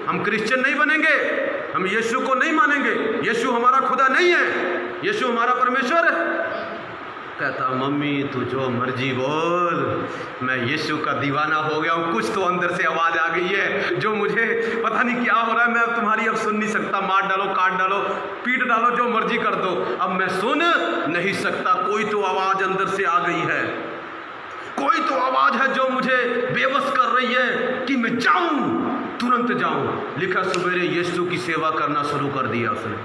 हम क्रिश्चियन नहीं बनेंगे, हम यीशु को नहीं मानेंगे, यीशु हमारा खुदा नहीं है, यीशु हमारा परमेश्वर है। कहता मम्मी तू जो मर्जी बोल, मैं यीशु का दीवाना हो गया हूँ। कुछ तो अंदर से आवाज़ आ गई है जो मुझे पता नहीं क्या हो रहा है, मैं अब तुम्हारी अब सुन नहीं सकता। मार डालो, काट डालो, पीट डालो, जो मर्जी कर दो, अब मैं सुन नहीं सकता। कोई तो आवाज़ अंदर से आ गई है, कोई तो आवाज़ है जो मुझे बेबस कर रही है कि मैं जाऊँ, तुरंत जाऊँ। लिखा सवेरे यीशु की सेवा करना शुरू कर दिया उसने,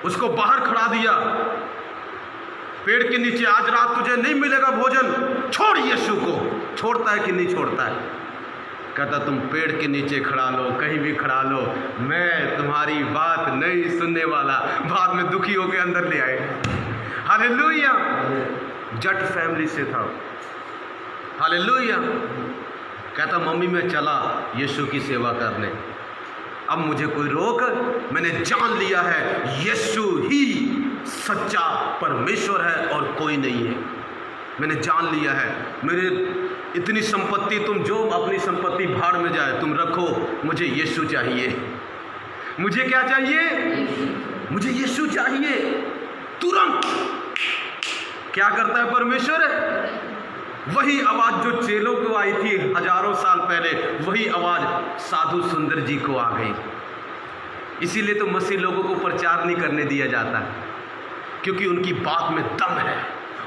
उसको बाहर खड़ा दिया पेड़ के नीचे। आज रात तुझे नहीं मिलेगा भोजन, छोड़ यीशु को। छोड़ता है कि नहीं छोड़ता है? कहता तुम पेड़ के नीचे खड़ा लो, कहीं भी खड़ा लो, मैं तुम्हारी बात नहीं सुनने वाला। बाद में दुखी होकर अंदर ले आए। हालेलुया। जट फैमिली से था। हालेलुया। कहता मम्मी मैं चला यीशु की सेवा करने, अब मुझे कोई रोक, मैंने जान लिया है यीशु ही सच्चा परमेश्वर है और कोई नहीं है। मैंने जान लिया है। मेरे इतनी संपत्ति, तुम जो अपनी संपत्ति भाड़ में जाए तुम रखो, मुझे यीशु चाहिए। मुझे क्या चाहिए? मुझे यीशु चाहिए। तुरंत क्या करता है परमेश्वर? वही आवाज़ जो चेलों को आई थी हजारों साल पहले, वही आवाज़ साधु सुंदर जी को आ गई। इसीलिए तो मसीह लोगों को प्रचार नहीं करने दिया जाता, क्योंकि उनकी बात में दम है।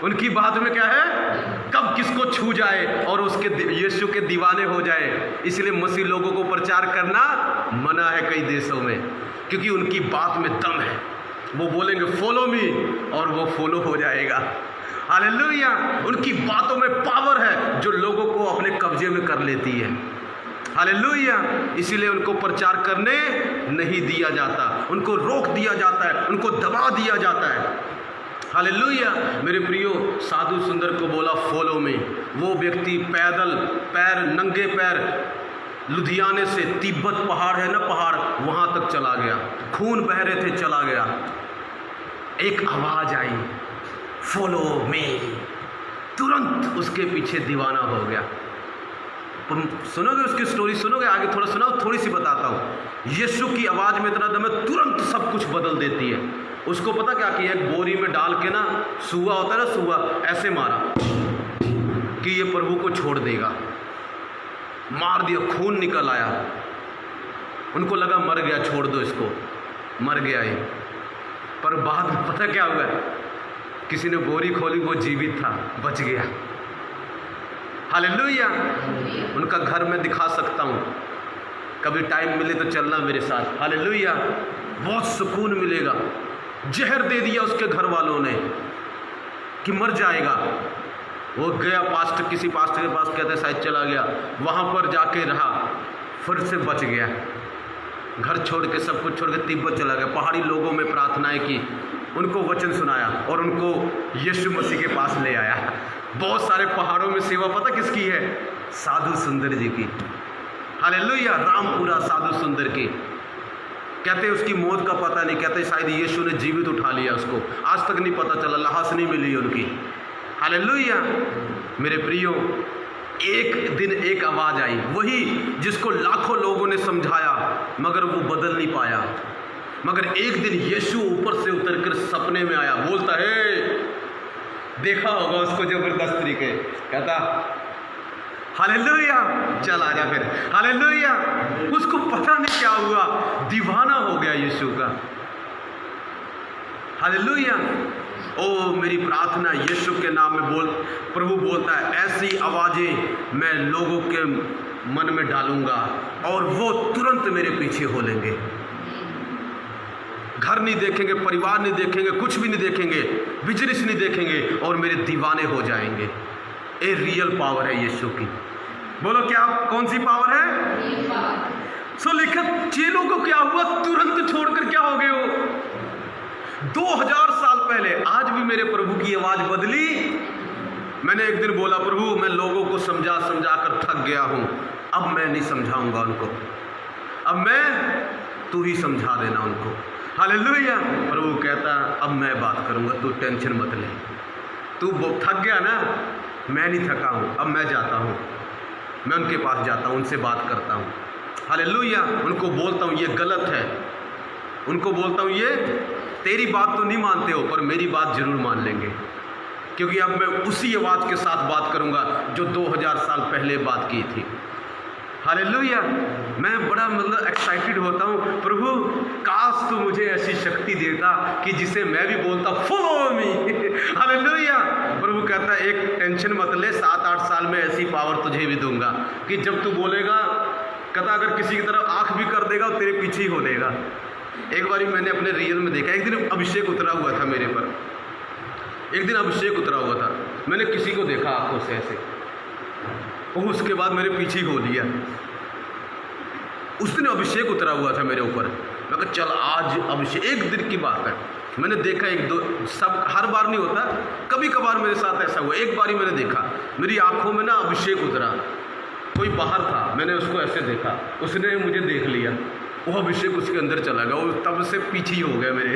उनकी बात में क्या है? कब किसको छू जाए और उसके यीशु के दीवाने हो जाए। इसलिए मसीह लोगों को प्रचार करना मना है कई देशों में, क्योंकि उनकी बात में दम है। वो बोलेंगे फॉलो मी और वो फॉलो हो जाएगा। हालेलुया। उनकी बातों में पावर है जो लोगों को अपने कब्जे में कर लेती है। हालेलुया। इसीलिए उनको प्रचार करने नहीं दिया जाता, उनको रोक दिया जाता है, उनको दबा दिया जाता है। हालेलुया। मेरे प्रियो, साधु सुंदर को बोला फॉलो मी। वो व्यक्ति पैदल, पैर नंगे पैर, लुधियाने से तिब्बत पहाड़ है ना, पहाड़, वहाँ तक चला गया। खून बह रहे थे, चला गया। एक आवाज़ आई फॉलो मी, तुरंत उसके पीछे दीवाना हो गया। सुनोगे उसकी स्टोरी, सुनोगे आगे, थोड़ा सुनाओ, थोड़ी सी बताता हूँ। यीशु की आवाज़ में इतना दम है, तुरंत सब कुछ बदल देती है। उसको पता क्या किया? एक बोरी में डाल के ना, सुआ होता है ना, सुआ, ऐसे मारा कि ये प्रभु को छोड़ देगा। मार दिया, खून निकल आया। उनको लगा मर गया, छोड़ दो इसको, मर गया ये। पर बाद में पता क्या हुआ? किसी ने बोरी खोली, वो जीवित था, बच गया। हालेलुया। उनका घर मैं दिखा सकता हूँ, कभी टाइम मिले तो चलना मेरे साथ। हालेलुया। बहुत सुकून मिलेगा। जहर दे दिया उसके घर वालों ने कि मर जाएगा। वो गया पास्टर, किसी पास्टर के पास, कहते शायद चला गया, वहाँ पर जाके रहा, फिर से बच गया। घर छोड़ के, सब कुछ छोड़ के तिब्बत चला गया। पहाड़ी लोगों में प्रार्थनाएं की, उनको वचन सुनाया और उनको यीशु मसीह के पास ले आया। बहुत सारे पहाड़ों में सेवा पता किसकी है? साधु सुंदर जी की। हालेलुया। रामपुरा साधु सुंदर की। कहते उसकी मौत का पता नहीं, कहते शायद यीशु ने जीवित उठा लिया उसको, आज तक नहीं पता चला, लाश नहीं मिली उनकी। हालेलुया। मेरे प्रियो, एक दिन एक आवाज़ आई, वही जिसको लाखों लोगों ने समझाया मगर वो बदल नहीं पाया। मगर एक दिन यीशु ऊपर से उतरकर सपने में आया, बोलता है, देखा होगा उसको जबरदस्त तरीके, कहता हालेलुया, चल आजा फिर। हालेलुया। उसको पता नहीं क्या हुआ, दीवाना हो गया यीशु का। हालेलुया। ओ मेरी प्रार्थना यीशु के नाम में बोल, प्रभु बोलता है ऐसी आवाज़ें मैं लोगों के मन में डालूंगा और वो तुरंत मेरे पीछे हो लेंगे। घर नहीं देखेंगे, परिवार नहीं देखेंगे, कुछ भी नहीं देखेंगे, बिजनेस नहीं देखेंगे और मेरे दीवाने हो जाएंगे। ये रियल पावर है यीशु की। बोलो क्या, कौन सी पावर है? सो लिखा चेलों को क्या हुआ, तुरंत छोड़कर क्या हो गए वो? 2000 साल पहले। आज भी मेरे प्रभु की आवाज बदली। मैंने एक दिन बोला, प्रभु मैं लोगों को समझा समझा कर थक गया हूं, अब मैं नहीं समझाऊंगा उनको, अब मैं, तू ही समझा देना उनको। हालेलुया। प्रभु कहता अब मैं बात करूंगा, तू टेंशन मत ले, तू थक गया ना, मैं नहीं थका हूं, अब मैं जाता हूं, मैं उनके पास जाता हूं, उनसे बात करता हूं। हालेलुया। उनको बोलता हूं ये गलत है, उनको बोलता हूं ये तेरी बात तो नहीं मानते हो पर मेरी बात जरूर मान लेंगे, क्योंकि अब मैं उसी आवाज के साथ बात करूंगा जो 2000 साल पहले बात की थी। हालेलुया। मैं बड़ा एक्साइटेड होता हूँ, प्रभु काश तू मुझे ऐसी शक्ति देता कि जिसे मैं भी बोलता फॉलो मी। हालेलुया। प्रभु कहता है एक टेंशन मत ले, 7-8 साल में ऐसी पावर तुझे भी दूंगा कि जब तू बोलेगा, कहता अगर किसी की तरफ आंख भी कर देगा तेरे पीछे ही हो देगा। एक बार मैंने अपने रियल में देखा, एक दिन अभिषेक उतरा हुआ था मेरे पर, एक दिन अभिषेक उतरा हुआ था, मैंने किसी को देखा आंखों से ऐसे, और उसके बाद मेरे पीछे ही हो लिया। उस दिन अभिषेक उतरा हुआ था मेरे ऊपर, मैं कहा चल आज अभिषेक, एक दिन की बात है, मैंने देखा एक दो, सब हर बार नहीं होता, कभी कभार मेरे साथ ऐसा हुआ। एक बार ही मैंने देखा, मेरी आंखों में ना अभिषेक उतरा, कोई बाहर था, मैंने उसको ऐसे देखा, उसने मुझे देख लिया, वो अभिषेक उसके अंदर चला गया, वो तब से पीछे ही हो गया मेरे।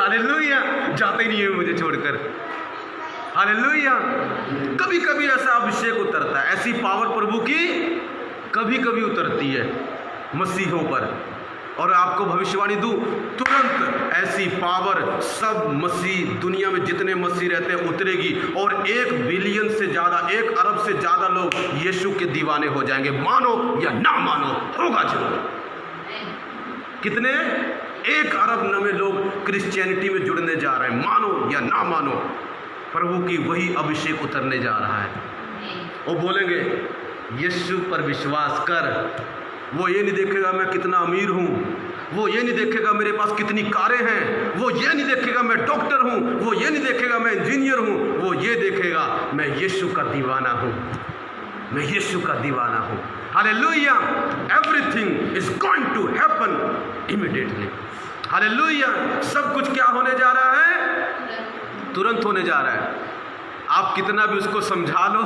हालेलुया। जाते नहीं है मुझे छोड़कर। हालेलुया। कभी कभी ऐसा अभिषेक उतरता है, ऐसी पावर प्रभु की कभी कभी उतरती है मसीहों पर। और आपको भविष्यवाणी दूं, तुरंत ऐसी पावर सब मसीह, दुनिया में जितने मसीह रहते हैं उतरेगी, और 1 बिलियन से ज़्यादा, 1 अरब से ज़्यादा लोग यीशु के दीवाने हो जाएंगे, मानो या ना मानो, होगा जरूर। कितने? 1 अरब नवे लोग क्रिश्चियनिटी में जुड़ने जा रहे हैं, मानो या ना मानो। प्रभु की वही अभिषेक उतरने जा रहा है। वो बोलेंगे यीशु पर विश्वास कर, वो ये नहीं देखेगा मैं कितना अमीर हूँ, वो ये नहीं देखेगा मेरे पास कितनी कारें हैं, वो ये नहीं देखेगा मैं डॉक्टर हूँ, वो ये नहीं देखेगा मैं इंजीनियर हूँ, वो ये देखेगा मैं यीशु का दीवाना हूँ, मैं यीशु का दीवाना हूँ। Hallelujah. Everything is going to happen immediately. Hallelujah. सब कुछ क्या होने जा रहा है? तुरंत होने जा रहा है। आप कितना भी उसको समझा लो,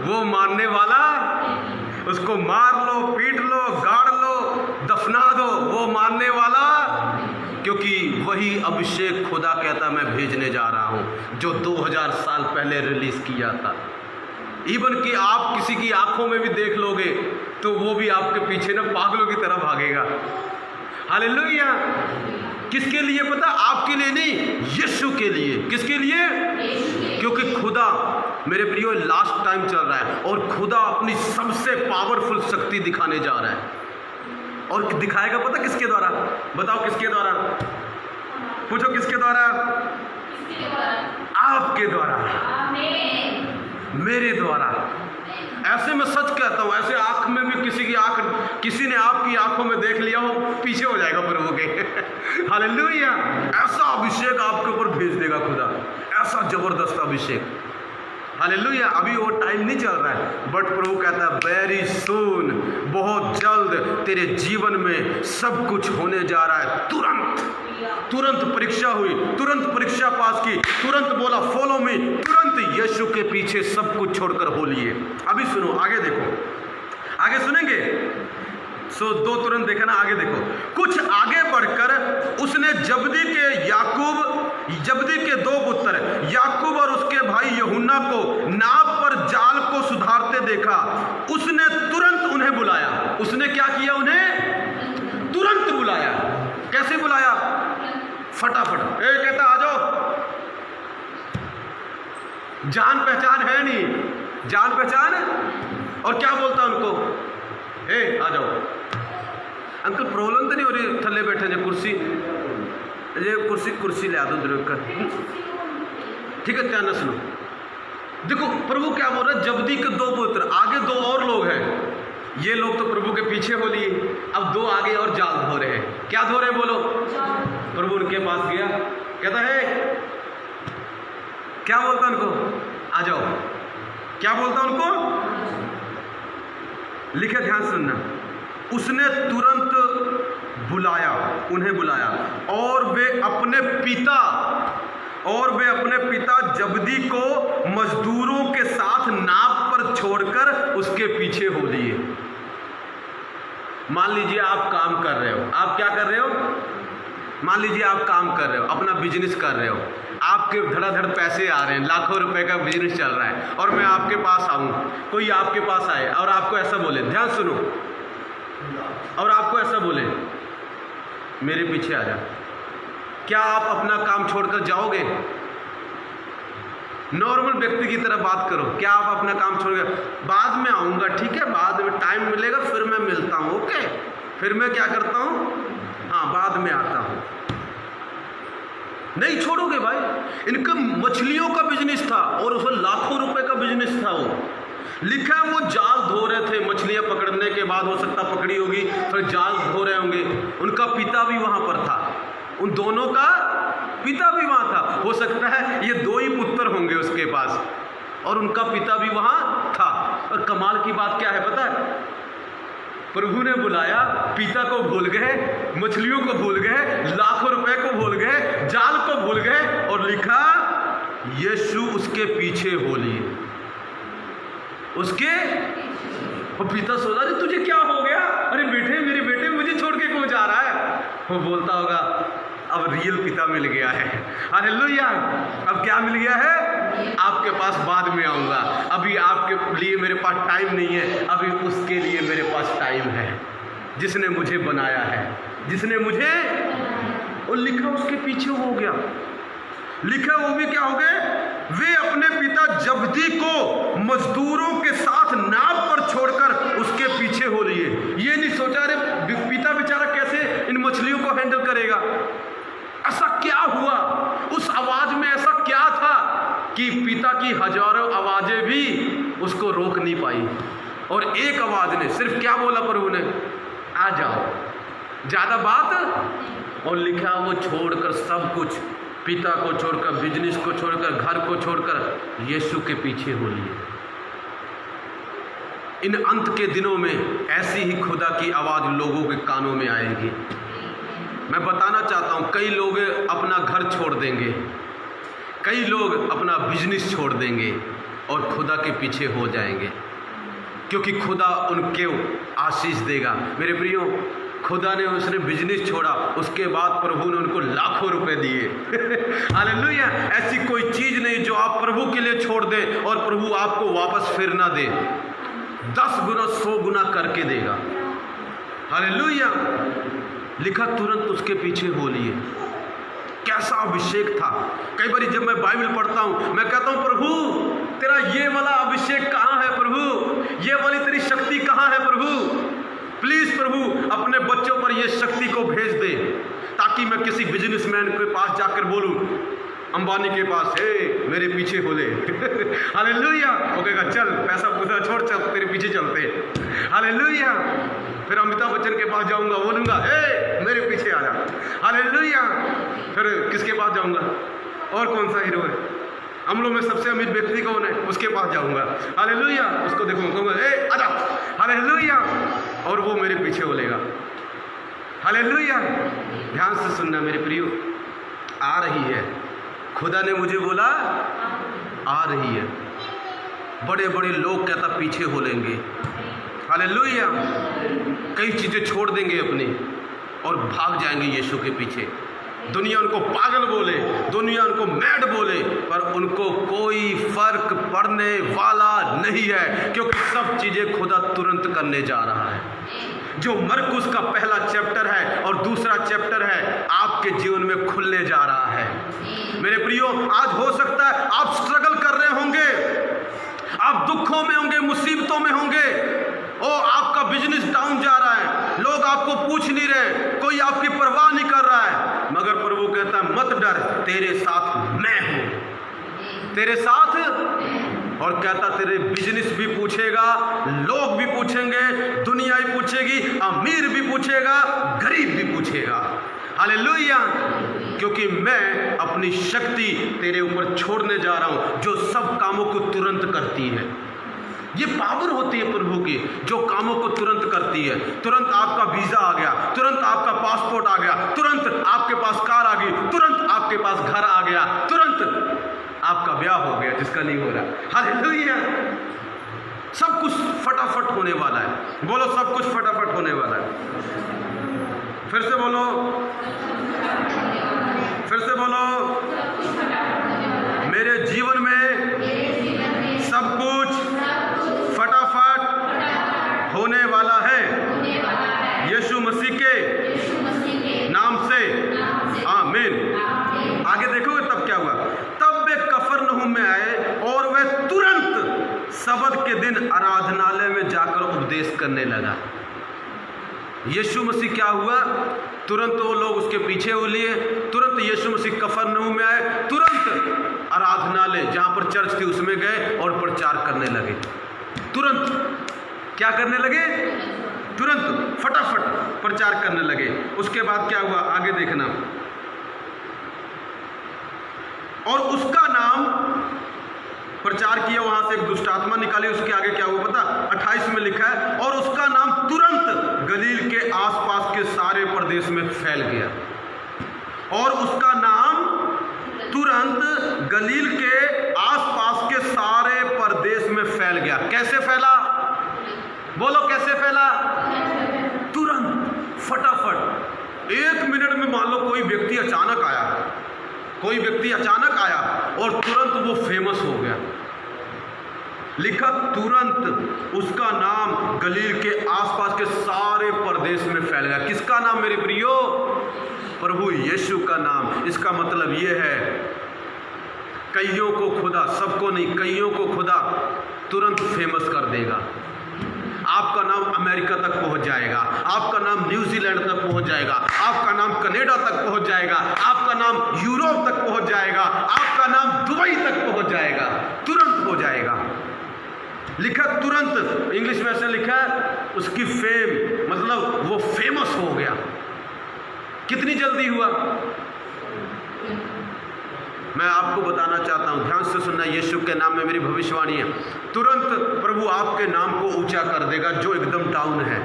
वो मानने वाला, उसको मार लो, पीट लो, गाड़ लो, दफना दो, वो मानने वाला, क्योंकि वही अभिषेक खुदा कहता मैं भेजने जा रहा हूं जो 2000 साल पहले रिलीज किया था। इवन कि आप किसी की आंखों में भी देख लोगे तो वो भी आपके पीछे ना पागलों की तरह भागेगा। हालेलुया। किसके लिए पता? आपके लिए नहीं, यीशु के लिए। किसके लिए? क्योंकि खुदा, मेरे प्रियो, लास्ट टाइम चल रहा है और खुदा अपनी सबसे पावरफुल शक्ति दिखाने जा रहा है। और दिखाएगा पता किसके द्वारा? बताओ किसके द्वारा? पूछो किसके द्वारा? आपके द्वारा, मेरे द्वारा। ऐसे मैं सच कहता हूं, ऐसे आंख में भी किसी की आंख, किसी ने आपकी आंखों में देख लिया हो, पीछे हो जाएगा प्रभु के। हालेलुया। ऐसा अभिषेक आपके ऊपर भेज देगा खुदा, ऐसा जबरदस्त अभिषेक। हालेलुया। अभी वो टाइम नहीं चल रहा है, बट प्रभु कहता है वेरी सून, बहुत जल्द तेरे जीवन में सब कुछ होने जा रहा है। तुरंत तुरंत परीक्षा हुई, तुरंत परीक्षा पास की, तुरंत बोला फॉलो मी, तुरंत यीशु के पीछे सब कुछ छोड़कर हो लिए। अभी सुनो, आगे देखो, आगे सुनेंगे। सो 2 तुरंत देखा ना, आगे देखो। कुछ आगे बढ़कर उसने जबदी के 2 पुत्र याकूब और उसके भाई यूहन्ना को नाव पर जाल को सुधारते देखा। उसने तुरंत उन्हें बुलाया। उसने क्या किया? उन्हें तुरंत बुलाया। कैसे बुलाया? फटाफट। कहता आ जाओ। जान पहचान है नहीं, जान पहचान। और क्या बोलता उनको? आ जाओ। अंकल प्रॉब्लम तो नहीं हो रही? थल्ले बैठे जो कुर्सी, ये कुर्सी ले आ दो कर। ठीक है, ध्यान सुनो। देखो प्रभु क्या बोल रहा है, जबदी के 2 पुत्र, आगे 2 और लोग हैं। ये लोग तो प्रभु के पीछे हो लिए, अब 2 आगे और जाल धो रहे हैं। क्या धो रहे हैं बोलो? प्रभु उनके पास गया, कहता है, क्या बोलता उनको? आ जाओ। क्या बोलता उनको? लिखे, ध्यान सुनना, उसने तुरंत बुलाया, उन्हें बुलाया, और वे अपने पिता जब्दी को मजदूरों के साथ नाव पर छोड़कर उसके पीछे हो लिए। मान लीजिए आप काम कर रहे हो, आप क्या कर रहे हो? मान लीजिए आप काम कर रहे हो, अपना बिजनेस कर रहे हो, आपके धड़ाधड़ पैसे आ रहे हैं, लाखों रुपए का बिजनेस चल रहा है, और मैं आपके पास आऊं, कोई आपके पास आए और आपको ऐसा बोले, ध्यान सुनो, और आपको ऐसा बोले मेरे पीछे आ जा, क्या आप अपना काम छोड़कर जाओगे? नॉर्मल व्यक्ति की तरह बात करो, क्या आप अपना काम छोड़कर, बाद में आऊंगा, ठीक है, बाद में टाइम मिलेगा फिर मैं मिलता हूं, ओके, फिर मैं क्या करता हूं, हाँ बाद में आता हूं। नहीं छोड़ोगे भाई। इनका मछलियों का बिजनेस था और उसमें लाखों रुपए का बिजनेस था। वो लिखा है वो जाल धो रहे थे, मछलियां पकड़ने के बाद हो सकता पकड़ी होगी, फिर जाल धो रहे होंगे, उनका पिता भी वहां पर था, उन दोनों का पिता भी वहां था, हो सकता है ये दो ही पुत्र होंगे उसके पास, और उनका पिता भी वहां था। और कमाल की बात क्या है पता है, प्रभु ने बुलाया, पिता को भूल गए, मछलियों को भूल गए, लाखों रुपए को भूल गए, जाल को भूल गए, और लिखा यीशु उसके पीछे हो लिए, उसके। और पिता सोचा अरे तुझे क्या हो गया, अरे बेटे मेरे बेटे मुझे छोड़ के क्यों जा रहा है? वो बोलता होगा अब रियल पिता मिल गया है, हालेलुया, अब क्या मिल गया है, आपके पास बाद में आऊंगा, अभी आपके लिए मेरे पास टाइम नहीं है, अभी उसके लिए मेरे पास टाइम है, जिसने मुझे बनाया है, जिसने मुझे। और लिखा उसके पीछे हो गया, लिखा वो भी क्या हो गए, वे अपने पिता जब्दी को मजदूरों के साथ नाव पर छोड़कर उसके पीछे हो लिए। ये नहीं सोचा अरे पिता बेचारा कैसे इन मछलियों को हैंडल करेगा, ऐसा क्या हुआ, उस आवाज में ऐसा क्या था कि पिता की हजारों आवाजें भी उसको रोक नहीं पाई, और एक आवाज ने सिर्फ क्या बोला, प्रभु ने आ जाओ, ज्यादा बात। और लिखा वो छोड़कर सब कुछ, पिता को छोड़कर, बिजनेस को छोड़कर, घर को छोड़कर यीशु के पीछे हो लिए। इन अंत के दिनों में ऐसी ही खुदा की आवाज लोगों के कानों में आएगी। मैं बताना चाहता हूं, कई लोग अपना घर छोड़ देंगे, कई लोग अपना बिजनेस छोड़ देंगे और खुदा के पीछे हो जाएंगे, क्योंकि खुदा उनके आशीष देगा। मेरे प्रियो, खुदा ने उसने बिजनेस छोड़ा, उसके बाद प्रभु ने उनको लाखों रुपए दिए। हालेलुया। ऐसी कोई चीज नहीं जो आप प्रभु के लिए छोड़ दे और प्रभु आपको वापस फिर ना दे, 10 गुना 100 गुना करके देगा। हालेलुया। लिखा तुरंत उसके पीछे हो लिए। कैसा अभिषेक था। कई बार जब मैं बाइबल पढ़ता हूं मैं कहता हूं प्रभु तेरा ये वाला अभिषेक कहां है, प्रभु ये वाली तेरी शक्ति कहां है, प्रभु प्लीज प्रभु अपने बच्चों पर ये शक्ति को भेज दे, ताकि मैं किसी बिजनेसमैन के पास जाकर बोलूं, अंबानी के पास, हे मेरे पीछे हो ले। हालेलुया। वो कहेगा चल पैसा पूरा छोड़, चल तेरे पीछे चलते। हालेलुया। फिर अमिताभ बच्चन के पास जाऊंगा, बोलूंगा हे मेरे पीछे आ जा। हालेलुया। फिर किसके पास जाऊंगा, और कौन सा हीरो है, हम लोग में सबसे अमीर व्यक्ति कौन है, उसके पास जाऊंगा। हालेलुया। उसको देखूंगा, कहूंगा हे आजा। हालेलुया। और वो मेरे पीछे हो लेगा। हालेलुया। ध्यान से सुनना मेरे प्रियो, आ रही है, खुदा ने मुझे बोला आ रही है। बड़े बड़े लोग कहता पीछे हो लेंगे। हालेलुया। कई चीजें छोड़ देंगे अपनी और भाग जाएंगे यीशु के पीछे। दुनिया उनको पागल बोले, दुनिया उनको मैड बोले, पर उनको कोई फर्क पड़ने वाला नहीं है, क्योंकि सब चीजें खुदा तुरंत करने जा रहा है। जो मरकुस का पहला चैप्टर है और दूसरा चैप्टर है आपके जीवन में खुलने जा रहा है। मेरे प्रियो, आज हो सकता है आप स्ट्रगल कर रहे होंगे, आप दुखों में होंगे, मुसीबतों में होंगे, ओ आपका बिजनेस डाउन जा रहा है, लोग आपको पूछ नहीं रहे, कोई आपकी परवाह नहीं कर रहा है, मगर प्रभु कहता है मत डर, तेरे साथ मैं हूं, तेरे साथ। और कहता तेरे बिजनेस भी पूछेगा, लोग भी पूछेंगे, दुनिया भी पूछेगी, अमीर भी पूछेगा, गरीब भी पूछेगा। हालेलुया। क्योंकि मैं अपनी शक्ति तेरे ऊपर छोड़ने जा रहा हूं, जो सब कामों को तुरंत करती है। ये पावर होती है प्रभु की, जो कामों को तुरंत करती है। तुरंत आपका वीजा आ गया, तुरंत आपका पासपोर्ट आ गया, तुरंत आपके पास कार आ गई, तुरंत आपके पास घर आ गया, तुरंत आपका ब्याह हो गया जिसका नहीं हो रहा। हालेलुया। सब कुछ फटाफट होने वाला है। बोलो सब कुछ फटाफट होने वाला है। फिर से बोलो, फिर से बोलो, मेरे जीवन में सब कुछ फटाफट होने वाला है यीशु मसीह के नाम से, आमीन। आगे देखोगे तब क्या हुआ। तब वे कफरनहूम में आए और वे तुरंत सबत के दिन आराधनालय में जाकर उपदेश करने लगा। यीशु मसीह क्या हुआ, तुरंत वो लोग उसके पीछे हो लिए, तुरंत यीशु मसीह कफरनहूम में आए, तुरंत आराधनालय जहां पर चर्च थी उसमें गए और प्रचार करने लगे। तुरंत क्या करने लगे, तुरंत फटाफट प्रचार करने लगे। उसके बाद क्या हुआ आगे देखना। और उसका नाम प्रचार किया, वहां से एक दुष्ट आत्मा निकाली। उसके आगे क्या हुआ पता, 28 में लिखा है, और उसका नाम तुरंत गलील के आसपास के सारे प्रदेश में फैल गया। और उसका नाम तुरंत गलील के आसपास के सारे प्रदेश में फैल गया। कैसे फैला, बोलो कैसे फैला, तुरंत फटाफट। 1 मिनट में मान लो कोई व्यक्ति अचानक आया, कोई व्यक्ति अचानक आया और तुरंत वो फेमस हो गया। लिखा तुरंत उसका नाम गलील के आसपास के सारे प्रदेश में फैल गया। किसका नाम मेरे प्रियो, प्रभु यीशु का नाम। इसका मतलब ये है कईयों को खुदा, सबको नहीं, कईयों को खुदा तुरंत फेमस कर देगा। आपका नाम अमेरिका तक पहुंच जाएगा, आपका नाम न्यूजीलैंड तक पहुंच जाएगा, आपका नाम कनाडा तक पहुंच जाएगा, आपका नाम यूरोप तक पहुंच जाएगा, आपका नाम दुबई तक पहुंच जाएगा, तुरंत हो जाएगा। लिखा तुरंत, इंग्लिश में ऐसे लिखा है उसकी फेम, मतलब वो फेमस हो गया। कितनी जल्दी हुआ, मैं आपको बताना चाहता हूं, ध्यान से सुनना। यीशु के नाम में मेरी भविष्यवाणी है, तुरंत प्रभु आपके नाम को ऊंचा कर देगा जो एकदम डाउन है।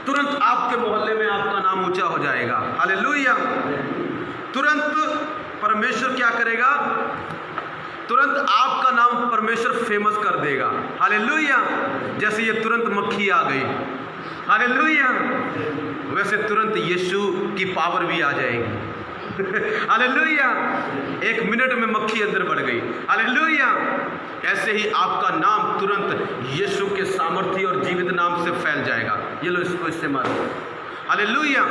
तुरंत आपके मोहल्ले में आपका नाम ऊंचा हो जाएगा। हालेलुया। तुरंत परमेश्वर क्या करेगा, तुरंत आपका नाम परमेश्वर फेमस कर देगा। हालेलुया। जैसे ये तुरंत मक्खी आ गई, हालेलुया, वैसे तुरंत यीशु की पावर भी आ जाएगी। हालेलुया। 1 मिनट में मक्खी अंदर बढ़ गई। हालेलुया। ऐसे ही आपका नाम तुरंत यीशु के सामर्थ्य और जीवित नाम से फैल जाएगा। ये लो इसको इस्तेमाल। हालेलुया।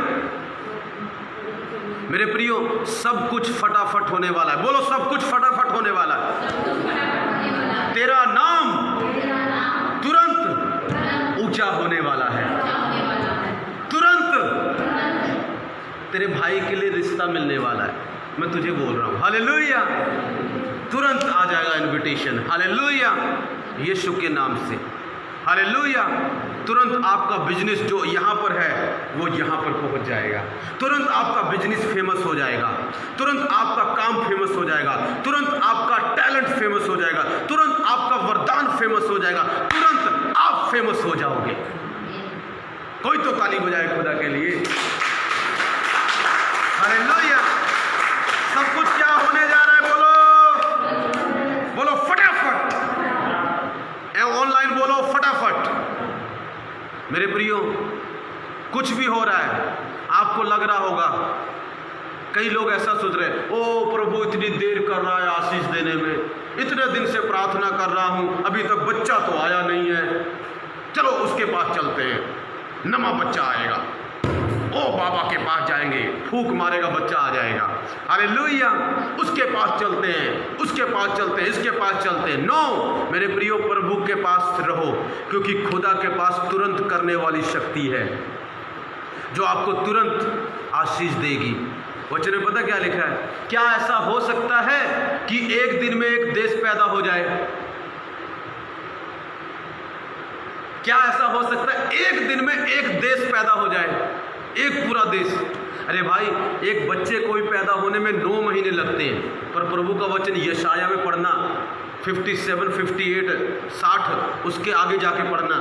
मेरे प्रियो, सब कुछ फटाफट होने वाला है। बोलो सब कुछ फटाफट होने वाला है। तेरा नाम तुरंत ऊंचा होने वाला है। तुरंत तेरे भाई के लिए रिश्ता मिलने वाला है, मैं तुझे बोल रहा हूं। हालेलुया। तुरंत आ जाएगा इनविटेशन। हालेलुया। यीशु के नाम से। हालेलुया। तुरंत आपका बिजनेस जो यहाँ पर है वो यहाँ पर पहुँच जाएगा। तुरंत आपका बिजनेस फेमस हो जाएगा, तुरंत आपका काम फेमस हो जाएगा, तुरंत आपका टैलेंट फेमस हो जाएगा, तुरंत आपका वरदान फेमस हो जाएगा, तुरंत आप फेमस हो जाओगे। कोई तो ताली बजाए खुदा के लिए। हालेलुया। सब कुछ क्या होने जा रहा है, बोलो, बोलो फटाफट। ऑनलाइन बोलो फटाफट। मेरे प्रियो, कुछ भी हो रहा है, आपको लग रहा होगा, कई लोग ऐसा सोच रहे हैं, ओ प्रभु इतनी देर कर रहा है आशीष देने में, इतने दिन से प्रार्थना कर रहा हूं, अभी तक बच्चा तो आया नहीं है, चलो उसके पास चलते हैं, नवा बच्चा आएगा, ओ बाबा के पास जाएंगे, फूंक मारेगा बच्चा आ जाएगा। हालेलुया। उसके पास चलते हैं, उसके पास चलते हैं, इसके पास चलते हैं। नो मेरे प्रियो, प्रभु के पास रहो, क्योंकि खुदा के पास तुरंत करने वाली शक्ति है जो आपको तुरंत आशीष देगी। वचन में पता क्या लिखा है, क्या ऐसा हो सकता है कि एक दिन में एक देश पैदा हो जाए? क्या ऐसा हो सकता है एक दिन में एक देश पैदा हो जाए, एक पूरा देश? अरे भाई, एक बच्चे को भी पैदा होने में 9 महीने लगते हैं, पर प्रभु का वचन यशाया में पढ़ना, 57, 58, 60 उसके आगे जाके पढ़ना।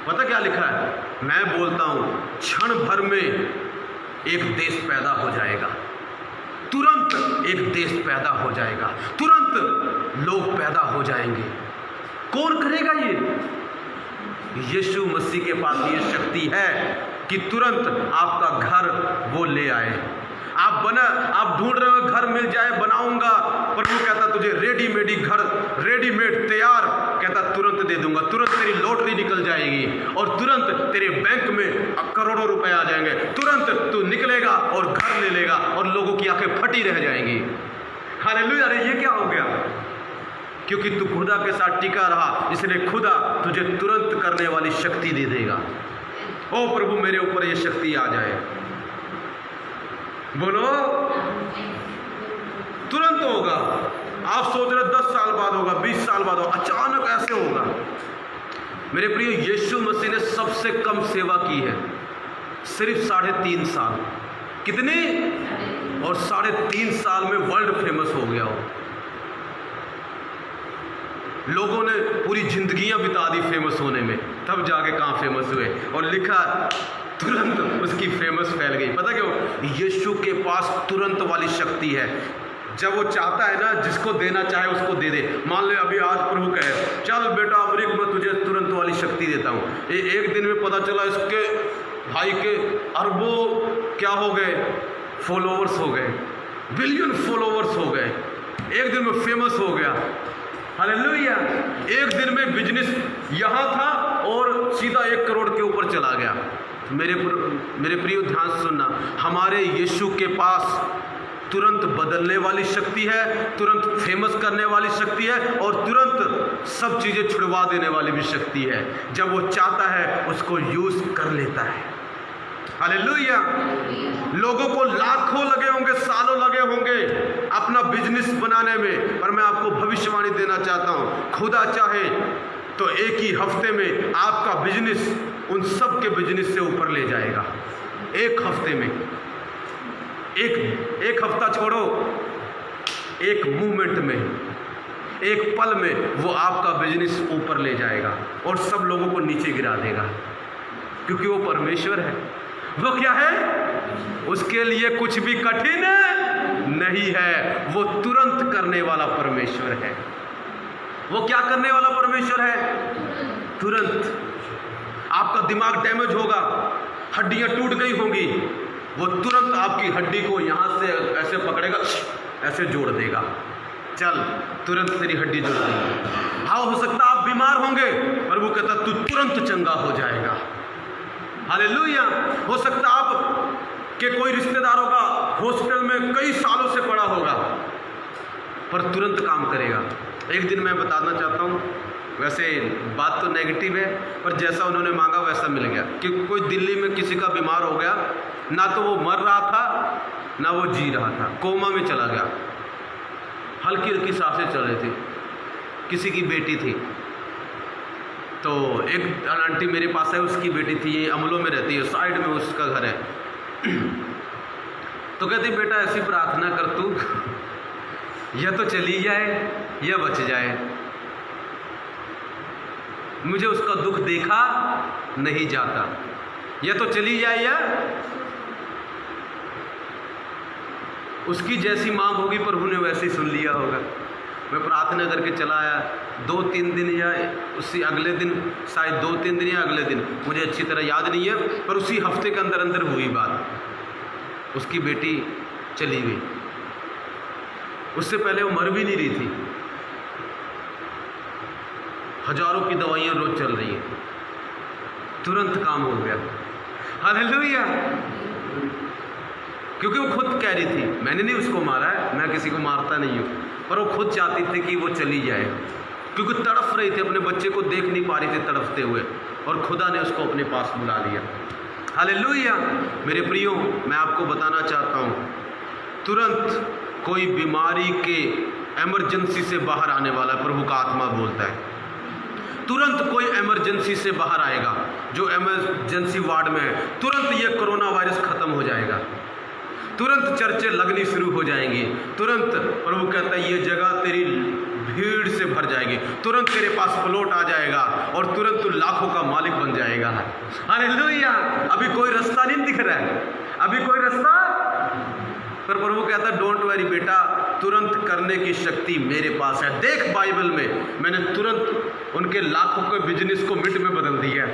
पता क्या लिखा है? मैं बोलता हूं क्षण भर में एक देश पैदा हो जाएगा, तुरंत एक देश पैदा हो जाएगा, तुरंत लोग पैदा हो जाएंगे। कौन करेगा ये? यीशु मसीह के पास ये शक्ति है कि तुरंत आपका घर वो ले आए। आप ढूंढ रहे हो घर मिल जाए, बनाऊंगा, प्रभु कहता तुझे रेडीमेड ही घर, रेडीमेड तैयार, कहता तुरंत दे दूंगा। तुरंत तेरी लॉटरी निकल जाएगी और तुरंत तेरे बैंक में करोड़ों रुपए आ जाएंगे। तुरंत तू निकलेगा और घर ले लेगा और लोगों की आंखें फटी रह जाएंगी। हालेलुया! अरे ये क्या हो गया? क्योंकि तू खुदा के साथ टिका रहा, इसलिए खुदा तुझे तुरंत करने वाली शक्ति दे देगा। ओ प्रभु, मेरे ऊपर ये शक्ति आ जाए। बोलो, तुरंत होगा। आप सोच रहे 10 साल बाद होगा, 20 साल बाद होगा, अचानक ऐसे होगा। मेरे प्रिय, यीशु मसीह ने सबसे कम सेवा की है, सिर्फ 3.5 साल। कितने? और 3.5 साल में वर्ल्ड फेमस हो गया हो। लोगों ने पूरी जिंदगियां बिता दी फेमस होने में, तब जाके कहां फेमस हुए। और लिखा तुरंत उसकी फेमस फैल गई। पता क्यों? यीशु के पास तुरंत वाली शक्ति है। जब वो चाहता है ना, जिसको देना चाहे उसको दे दे। मान ले अभी आज प्रभु कहे चल बेटा अमरीक में तुझे तुरंत वाली शक्ति देता हूँ। एक दिन में पता चला इसके भाई के अरबों क्या हो गए, फॉलोवर्स हो गए, बिलियन फॉलोवर्स हो गए, एक दिन में फेमस हो गया। हालेलुया! एक दिन में बिजनेस यहाँ था और सीधा 1 करोड़ के ऊपर चला गया। मेरे प्रिय, ध्यान से सुनना, हमारे यीशु के पास तुरंत बदलने वाली शक्ति है, तुरंत फेमस करने वाली शक्ति है और तुरंत सब चीज़ें छुड़वा देने वाली भी शक्ति है। जब वो चाहता है उसको यूज कर लेता है। हालेलुया! लोगों को लाखों लगे होंगे, सालों लगे होंगे अपना बिजनेस बनाने में, पर मैं आपको भविष्यवाणी देना चाहता हूँ, खुदा चाहे तो एक ही हफ्ते में आपका बिजनेस उन सब के बिजनेस से ऊपर ले जाएगा। एक हफ्ते में, एक हफ्ता छोड़ो, एक मूवमेंट में, एक पल में वो आपका बिजनेस ऊपर ले जाएगा और सब लोगों को नीचे गिरा देगा, क्योंकि वो परमेश्वर है। वो क्या है? उसके लिए कुछ भी कठिन नहीं है। वो तुरंत करने वाला परमेश्वर है। वो क्या करने वाला परमेश्वर है? तुरंत। आपका दिमाग डैमेज होगा, हड्डियां टूट गई होंगी, वो तुरंत आपकी हड्डी को यहां से ऐसे पकड़ेगा, ऐसे जोड़ देगा। चल, तुरंत तेरी हड्डी जोड़ देगी। हाँ, हो सकता आप बीमार होंगे, प्रभु कहता तू तुरंत चंगा हो जाएगा। हालेलुया! हो सकता आप के कोई रिश्तेदारों का हॉस्पिटल में कई सालों से पड़ा होगा, पर तुरंत काम करेगा। एक दिन मैं बताना चाहता हूँ, वैसे बात तो नेगेटिव है, पर जैसा उन्होंने मांगा वैसा मिल गया। कि कोई दिल्ली में किसी का बीमार हो गया, ना तो वो मर रहा था ना वो जी रहा था, कोमा में चला गया, हल्की हल्की सांसें चल रही थी। किसी की बेटी थी, तो एक आंटी मेरे पास है, उसकी बेटी थी, ये अमलों में रहती है, साइड में उसका घर है। तो कहती बेटा ऐसी प्रार्थना कर तू, या तो चली जाए या बच जाए, मुझे उसका दुख देखा नहीं जाता, या तो चली जाए या उसकी जैसी मांग होगी प्रभु ने वैसे ही सुन लिया होगा। मैं प्रार्थना करके चला आया, 2-3 दिन या उसी अगले दिन, शायद 2-3 दिन या अगले दिन, मुझे अच्छी तरह याद नहीं है, पर उसी हफ्ते के अंदर अंदर हुई बात। उसकी बेटी चली गई। उससे पहले वो मर भी नहीं रही थी। हजारों की दवाइयां रोज चल रही हैं, तुरंत काम हो गया। हालेलुया! क्योंकि वो खुद कह रही थी, मैंने नहीं उसको मारा है, मैं किसी को मारता नहीं हूँ, पर वो खुद चाहती थी कि वो चली जाए, क्योंकि तड़फ रही थी, अपने बच्चे को देख नहीं पा रही थी तड़फते हुए, और खुदा ने उसको अपने पास बुला लिया। हालेलुया! मेरे प्रियो, मैं आपको बताना चाहता हूँ, तुरंत कोई बीमारी के इमरजेंसी से बाहर आने वाला है, प्रभु का आत्मा बोलता है। तुरंत कोई इमरजेंसी से बाहर आएगा, जो इमरजेंसी वार्ड में है, तुरंत ये कोरोना वायरस खत्म हो जाएगा, तुरंत चर्चे लगनी शुरू हो जाएंगी, तुरंत प्रभु कहता है ये जगह तेरी भीड़ से भर जाएगी। तुरंत तेरे पास प्लॉट आ जाएगा और तुरंत तू लाखों का मालिक बन जाएगा। हालेलुया। अभी कोई रास्ता नहीं दिख रहा है, अभी कोई रास्ता, पर प्रभु कहता है डोंट वरी बेटा, तुरंत करने की शक्ति मेरे पास है। देख बाइबल में मैंने तुरंत उनके लाखों के बिजनेस को मिनट में बदल दिया,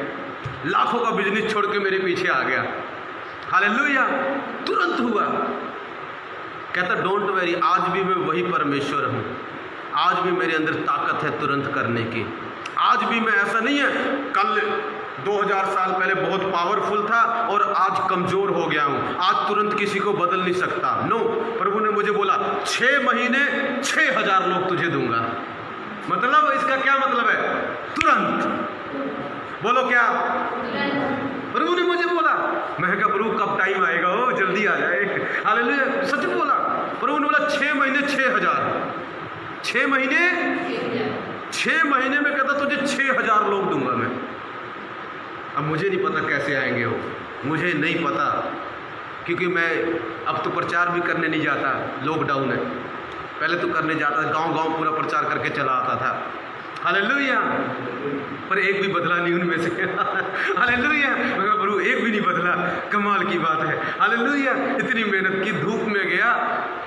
लाखों का बिजनेस छोड़ के मेरे पीछे आ गया। हालेलुया, तुरंत हुआ। कहता डोंट वरी, आज भी मैं वही परमेश्वर हूँ, आज भी मेरे अंदर ताकत है तुरंत करने की। आज भी मैं, ऐसा नहीं है कल 2000 साल पहले बहुत पावरफुल था और आज कमजोर हो गया हूं, आज तुरंत किसी को बदल नहीं सकता। नो, प्रभु ने मुझे बोला 6 महीने 6000 लोग तुझे दूंगा। मतलब इसका क्या मतलब है? तुरंत। बोलो क्या? प्रभु ने मुझे बोला। मैं कहा प्रभु कब टाइम आएगा, ओ जल्दी आ जाए। हालेलुया, सच बोला। प्रभु ने बोला 6 महीने 6000, 6 महीने में कहता तुझे 6000 लोग दूंगा मैं। अब मुझे नहीं पता कैसे आएंगे वो, मुझे नहीं पता, क्योंकि मैं अब तो प्रचार भी करने नहीं जाता, लॉकडाउन है। पहले तो करने जाता था, गांव-गांव पूरा प्रचार करके चला आता था। हालेलुया, पर एक भी बदला नहीं उनमें से। हालेलुया, मगर प्रभु एक भी नहीं बदला, कमाल की बात है। हालेलुया, इतनी मेहनत की, धूप में गया,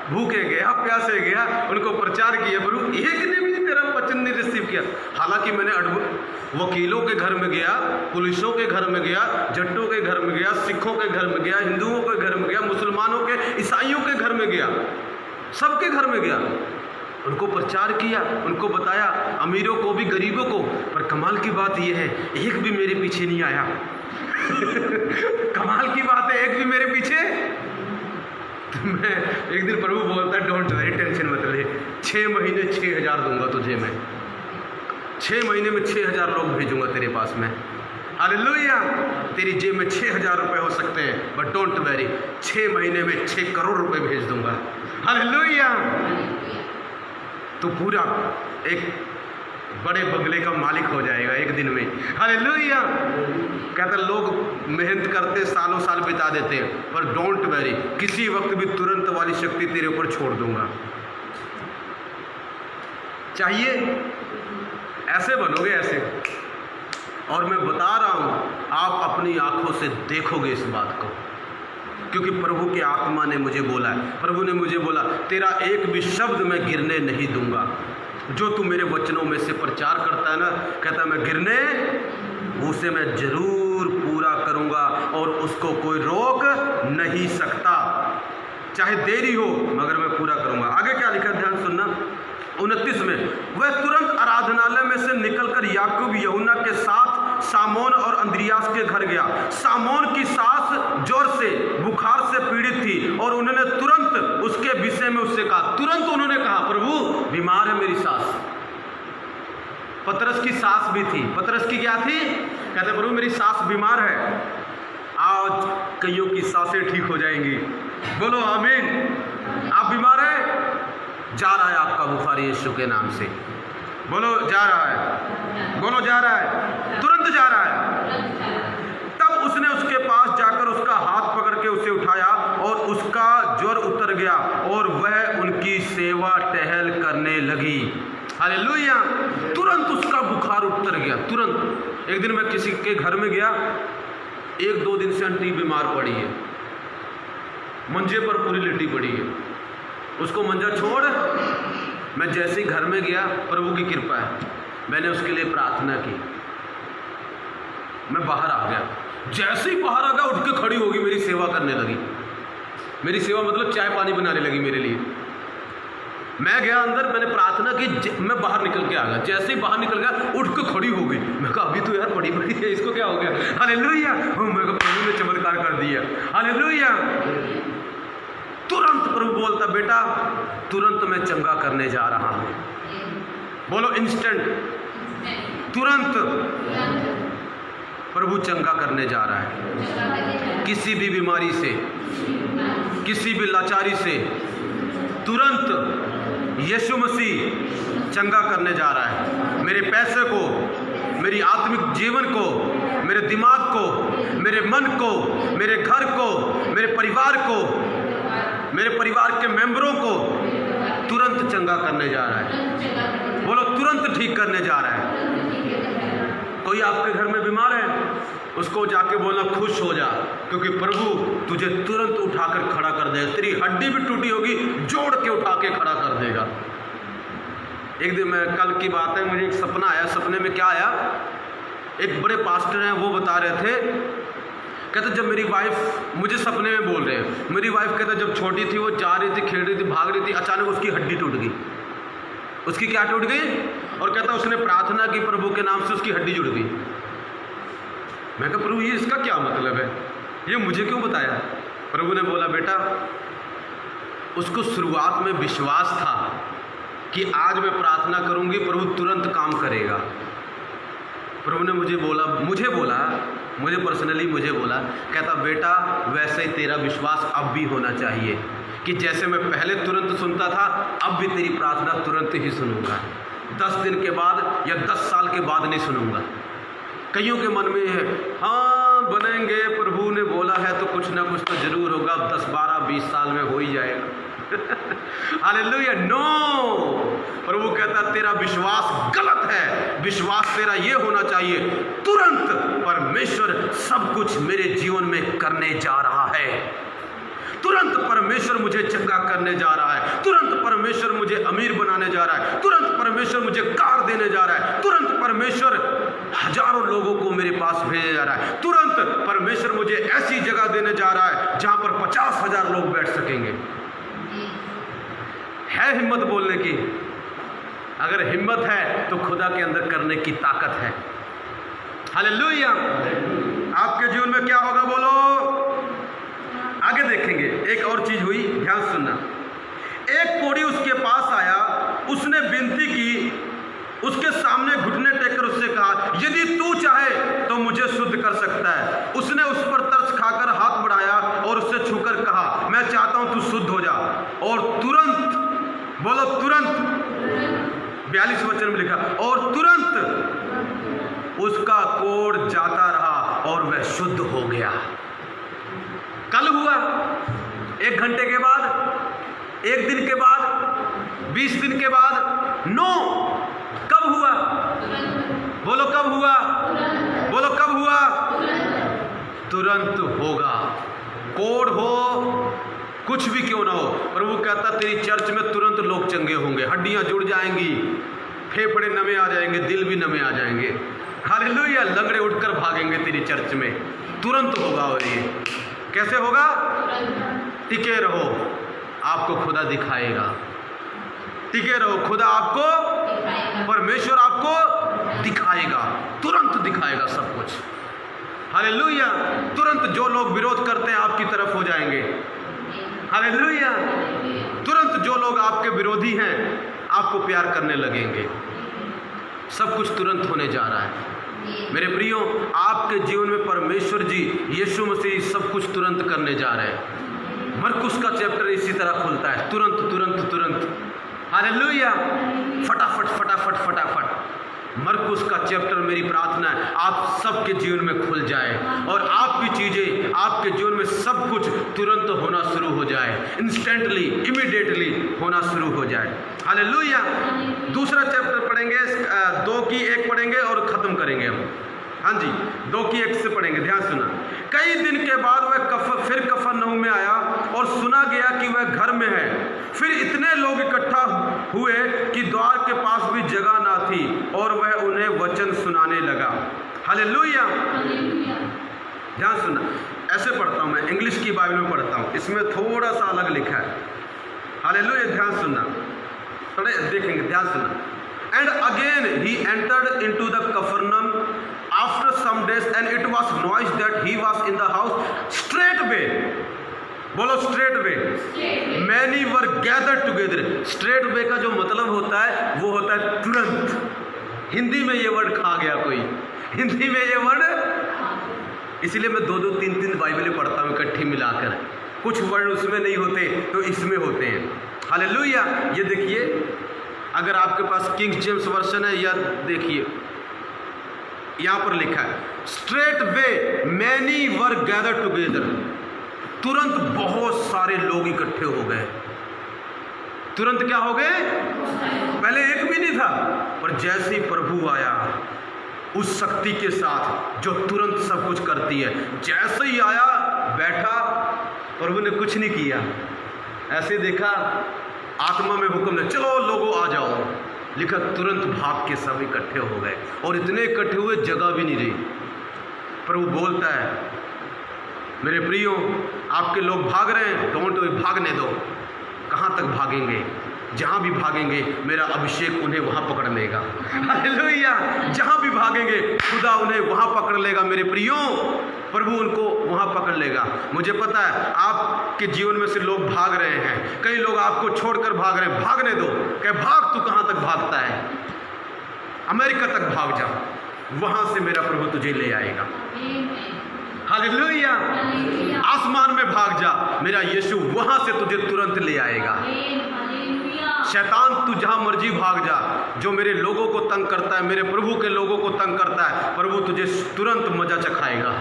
भूखे गया, प्यासे गया, उनको प्रचार किया, प्रभु एक ने भी तेरा वचन नहीं रिसीव किया। हालांकि मैंने वकीलों के घर में गया, पुलिसों के घर में गया, जट्टों के घर में गया, सिखों के घर में गया, हिंदुओं के घर में गया, मुसलमानों के, ईसाइयों के घर में गया, सबके घर में गया, उनको प्रचार किया, उनको बताया, अमीरों को भी गरीबों को। पर कमाल की बात यह है एक भी मेरे पीछे नहीं आया। कमाल की बात है, एक भी मेरे पीछे। तो मैं एक दिन प्रभु बोलता है डोंट वरी, टेंशन मत ले, 6 महीने 6000 दूंगा तुझे मैं, 6 महीने में 6000 लोग भेजूंगा तेरे पास में। हालेलुया, तेरी जेब में 6000 रुपये हो सकते हैं, बट डोंट वरी, 6 महीने में 6 करोड़ रुपए भेज दूंगा। हालेलुया, तो पूरा एक बड़े बंगले का मालिक हो जाएगा एक दिन में। हालेलुया, कहता लोग मेहनत करते सालों साल बिता देते हैं, पर डोंट वरी, किसी वक्त भी तुरंत वाली शक्ति तेरे ऊपर छोड़ दूंगा। चाहिए ऐसे बनोगे, ऐसे। और मैं बता रहा हूं, आप अपनी आंखों से देखोगे इस बात को, क्योंकि प्रभु की आत्मा ने मुझे बोला है। प्रभु ने मुझे बोला तेरा एक भी शब्द मैं गिरने नहीं दूंगा। जो तू मेरे वचनों में से प्रचार करता है ना, कहता मैं गिरने, उसे मैं जरूर पूरा करूंगा और उसको कोई रोक नहीं सकता, चाहे देरी हो, मगर मैं पूरा करूंगा। आगे क्या लिखा, ध्यान सुनना। 29 में, वह तुरंत आराधनालय में से निकलकर याकूब यूहन्ना के साथ सामोन और अंद्रियास के घर गया। सामोन की सास जोर से बुखार से पीड़ित थी और उन्होंने तुरंत उसके विषय में उससे कहा। तुरंत उन्होंने कहा प्रभु बीमार है मेरी सास। पतरस की सास भी थी। पतरस की क्या थी? कहते प्रभु मेरी सास बीमार है। आज कईयों की सासें ठीक हो जाएंगी। बोलो आमीन। आप बीमार है, जा रहा है आपका बुखार यीशु के नाम से। बोलो जा रहा है, बोलो जा रहा है, तुरंत जा रहा है। तब उसने उसके पास जाकर उसका हाथ पकड़ के उसे उठाया और उसका ज्वर उतर गया और वह उनकी सेवा टहल करने लगी। हालेलुया, तुरंत उसका बुखार उतर गया, तुरंत। एक दिन मैं किसी के घर में गया, 1-2 दिन से आंटी बीमार पड़ी है, मंजे पर पूरी लिटी पड़ी है। उसको मंजा छोड़, मैं जैसे ही घर में गया, प्रभु की कृपा है, मैंने उसके लिए प्रार्थना की, मैं बाहर आ गया। जैसे ही बाहर आ गया, उठ के खड़ी होगी, मेरी सेवा करने लगी। मेरी सेवा मतलब चाय पानी बनाने लगी मेरे लिए। मैं गया अंदर, मैंने प्रार्थना की, मैं बाहर निकल के आ गया। जैसे ही बाहर निकल गया, उठ के खड़ी हो गई। मैं कहा अभी तो यार बड़ी बड़ी है, इसको क्या हो गया? हालेलुया, मैं कहा प्रभु ने चमत्कार कर दिया। हालेलुया, तुरंत प्रभु बोलता बेटा तुरंत मैं चंगा करने जा रहा हूं। बोलो इंस्टेंट, तुरंत प्रभु चंगा करने जा रहा है। किसी भी बीमारी से, किसी भी लाचारी से तुरंत यीशु मसीह चंगा करने जा रहा है। मेरे पैसे को, मेरी आत्मिक जीवन को, मेरे दिमाग को, मेरे मन को, मेरे घर को, मेरे परिवार को, मेरे परिवार के मेंबरों को, तुरंत चंगा करने जा रहा है। बोलो तुरंत ठीक करने जा रहा है। कोई आपके घर में बीमार है, उसको जाके बोलना खुश हो जा, क्योंकि प्रभु तुझे तुरंत उठाकर खड़ा कर देगा। तेरी हड्डी भी टूटी होगी, जोड़ के उठा के खड़ा कर देगा। एक दिन मैं, कल की बात है, मुझे एक सपना आया। सपने में क्या आया, एक बड़े पास्टर हैं, वो बता रहे थे, कहते जब मेरी वाइफ, मुझे सपने में बोल रहे हैं, मेरी वाइफ कहते जब छोटी थी वो जा रही थी, खेल रही थी, भाग रही थी, अचानक उसकी हड्डी टूट गई। उसकी क्या टूट गई? और कहता उसने प्रार्थना की प्रभु के नाम से, उसकी हड्डी जुड़ गई। मैं कहा प्रभु ये इसका क्या मतलब है, ये मुझे क्यों बताया? प्रभु ने बोला बेटा, उसको शुरुआत में विश्वास था कि आज मैं प्रार्थना करूंगी प्रभु तुरंत काम करेगा। प्रभु ने मुझे पर्सनली बोला, कहता बेटा वैसे ही तेरा विश्वास अब भी होना चाहिए कि जैसे मैं पहले तुरंत सुनता था, अब भी तेरी प्रार्थना तुरंत ही सुनूंगा। 10 दिन के बाद या 10 साल के बाद नहीं सुनूंगा। कईयों के मन में है, हाँ बनेंगे, प्रभु ने बोला है तो कुछ ना कुछ तो जरूर होगा, 10, 12, 20 साल में हो ही जाएगा। हालेलुया। नो, प्रभु कहता तेरा विश्वास गलत है। विश्वास तेरा ये होना चाहिए, तुरंत परमेश्वर सब कुछ मेरे जीवन में करने जा रहा है, तुरंत परमेश्वर मुझे चंगा करने जा रहा है, तुरंत परमेश्वर मुझे अमीर बनाने जा रहा है, तुरंत परमेश्वर मुझे कार देने जा रहा है, तुरंत परमेश्वर हजारों लोगों को मेरे पास भेजने जा रहा है, तुरंत परमेश्वर मुझे ऐसी जगह देने जा रहा है जहां पर 50,000 लोग बैठ सकेंगे। है हिम्मत बोलने की? अगर हिम्मत है तो खुदा के अंदर करने की ताकत है। हालेलुया। आपके जीवन में क्या होगा बोलो? आगे देखेंगे। एक और चीज हुई, ध्यान सुनना। एक कोढ़ी उसके पास आया, उसने विनती की, उसके सामने घुटने टेककर उससे कहा यदि तू चाहे तो मुझे शुद्ध कर सकता है। उसने उस पर तरस खाकर हाथ बढ़ाया और उससे छूकर कहा मैं चाहता हूं तू शुद्ध हो जा। और तुरंत, बोलो तुरंत, 42 वचन में लिखा, और तुरंत उसका कोढ़ जाता रहा और वह शुद्ध हो गया। कल हुआ, 1 घंटे के बाद, 1 दिन के बाद, 20 दिन के बाद? नो। कब हुआ? बोलो कब हुआ? बोलो कब हुआ? तुरंत होगा। कोढ़ हो, कुछ भी क्यों ना हो, प्रभु कहता तेरी चर्च में तुरंत लोग चंगे होंगे, हड्डियां जुड़ जाएंगी, फेफड़े नमे आ जाएंगे, दिल भी नमे आ जाएंगे। हालेलुया। लंगड़े उठकर भागेंगे तेरी चर्च में, तुरंत होगा। और ये कैसे होगा? टिके रहो, आपको खुदा दिखाएगा। टिके रहो, खुदा आपको, परमेश्वर आपको दिखाएगा, तुरंत दिखाएगा सब कुछ। हालेलुया। तुरंत जो लोग विरोध करते हैं आपकी तरफ हो जाएंगे। हालेलुया। तुरंत जो लोग आपके विरोधी हैं आपको प्यार करने लगेंगे। सब कुछ तुरंत होने जा रहा है। मेरे प्रियो, आपके जीवन में परमेश्वर जी यीशु मसीह सब कुछ तुरंत करने जा रहे हैं। मरकुस का चैप्टर इसी तरह खुलता है, तुरंत तुरंत तुरंत। हालेलुया। फटाफट फटाफट फटाफट। मरकुस का चैप्टर, मेरी प्रार्थना है आप सबके जीवन में खुल जाए और आपकी चीजें, आपके जीवन में सब कुछ तुरंत होना शुरू हो जाए, इंस्टेंटली, इमीडिएटली होना शुरू हो जाए। हालेलुया। दूसरा चैप्टर पढ़ेंगे, 2 की 1 पढ़ेंगे और खत्म करेंगे हम। हाँ जी, 2 की 1 से पढ़ेंगे, ध्यान सुना। कई दिन के बाद वह फिर कफरनहूम में आया और सुना गया कि वह घर में है। फिर इतने लोग इकट्ठा हुए कि द्वार के पास भी जगह ना थी और वह उन्हें वचन सुनाने लगा। हालेलुया। ध्यान सुनना, ऐसे पढ़ता हूँ मैं, इंग्लिश की बाइबल में पढ़ता हूँ, इसमें थोड़ा सा अलग लिखा है। हालेलुया। ध्यान सुनना, थोड़े देखेंगे, ध्यान सुनना। And again he entered into the Capernaum after some days, and it was noised that he was in the house. Straightway, बोलो straightway, many were gathered together. Straightway का जो मतलब होता है वो होता है तुरंत। हिंदी में ये वर्ड खा गया कोई, हिंदी में ये वर्ड, इसलिए मैं 2-2, 3-3 बाइबलें पढ़ता हूँ इकट्ठी मिलाकर। कुछ वर्ड उसमें नहीं होते तो इसमें होते हैं। हालेलुया। ये देखिए, अगर आपके पास किंग जेम्स वर्जन है, या देखिए यहां पर लिखा है स्ट्रेट वे मैनी वर गैदर टुगेदर। तुरंत बहुत सारे लोग इकट्ठे हो गए। तुरंत क्या हो गए? पहले एक भी नहीं था, पर जैसे ही प्रभु आया उस शक्ति के साथ जो तुरंत सब कुछ करती है, जैसे ही आया बैठा, प्रभु ने कुछ नहीं किया, ऐसे देखा, आत्मा में हुक्म ने चलो लोगों आ जाओ, लिखा तुरंत भाग के सब इकट्ठे हो गए, और इतने इकट्ठे हुए जगह भी नहीं रही। प्रभु बोलता है, मेरे प्रियो आपके लोग भाग रहे हैं, डोंट वरी, भागने दो। कहाँ तक भागेंगे? जहाँ भी भागेंगे मेरा अभिषेक उन्हें वहाँ पकड़ लेगा। हालेलुया! जहाँ भी भागेंगे खुदा उन्हें वहाँ पकड़ लेगा। मेरे प्रियो, प्रभु उनको वहाँ पकड़ लेगा। मुझे पता है आपके जीवन में से लोग भाग रहे हैं, कई लोग आपको छोड़कर भाग रहे हैं, भागने दो। कह भाग, तू कहाँ तक भागता है? अमेरिका तक भाग जा, वहाँ से मेरा प्रभु तुझे ले आएगा। हालेलुया! आसमान में भाग जा, मेरा यीशु वहाँ से तुझे तुरंत ले आएगा। शैतान तू जहाँ मर्जी भाग जा, जो मेरे लोगों को तंग करता है, मेरे प्रभु के लोगों को तंग करता है, प्रभु तुझे तुरंत मजा चखाएगा।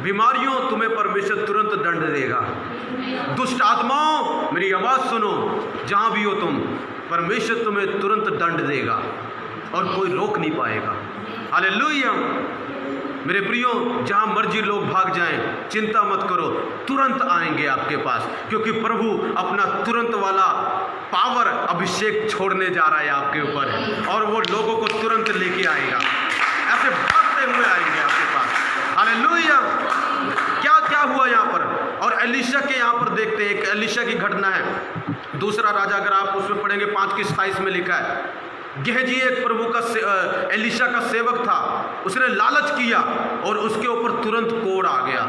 बीमारियों तुम्हें परमेश्वर तुरंत दंड देगा। दुष्ट आत्माओं मेरी आवाज़ सुनो, जहाँ भी हो तुम, परमेश्वर तुम्हें तुरंत दंड देगा और कोई रोक नहीं पाएगा। हालेलुया! मेरे प्रियो, जहाँ मर्जी लोग भाग जाएं, चिंता मत करो, तुरंत आएंगे आपके पास, क्योंकि प्रभु अपना तुरंत वाला पावर अभिषेक छोड़ने जा रहा है आपके ऊपर, और वो लोगों को तुरंत लेके आएगा। ऐसे भागते हुए आएंगे आपके पास। हालेलुया! क्या क्या हुआ यहाँ पर? और एलीशा के यहाँ पर देखते हैं, एक एलीशा की घटना है। दूसरा राजा, अगर आप उसमें पढ़ेंगे 5:27 में लिखा है, गेहजी एक प्रभु का एलीशा का सेवक था, उसने लालच किया और उसके ऊपर तुरंत कोड़ आ गया।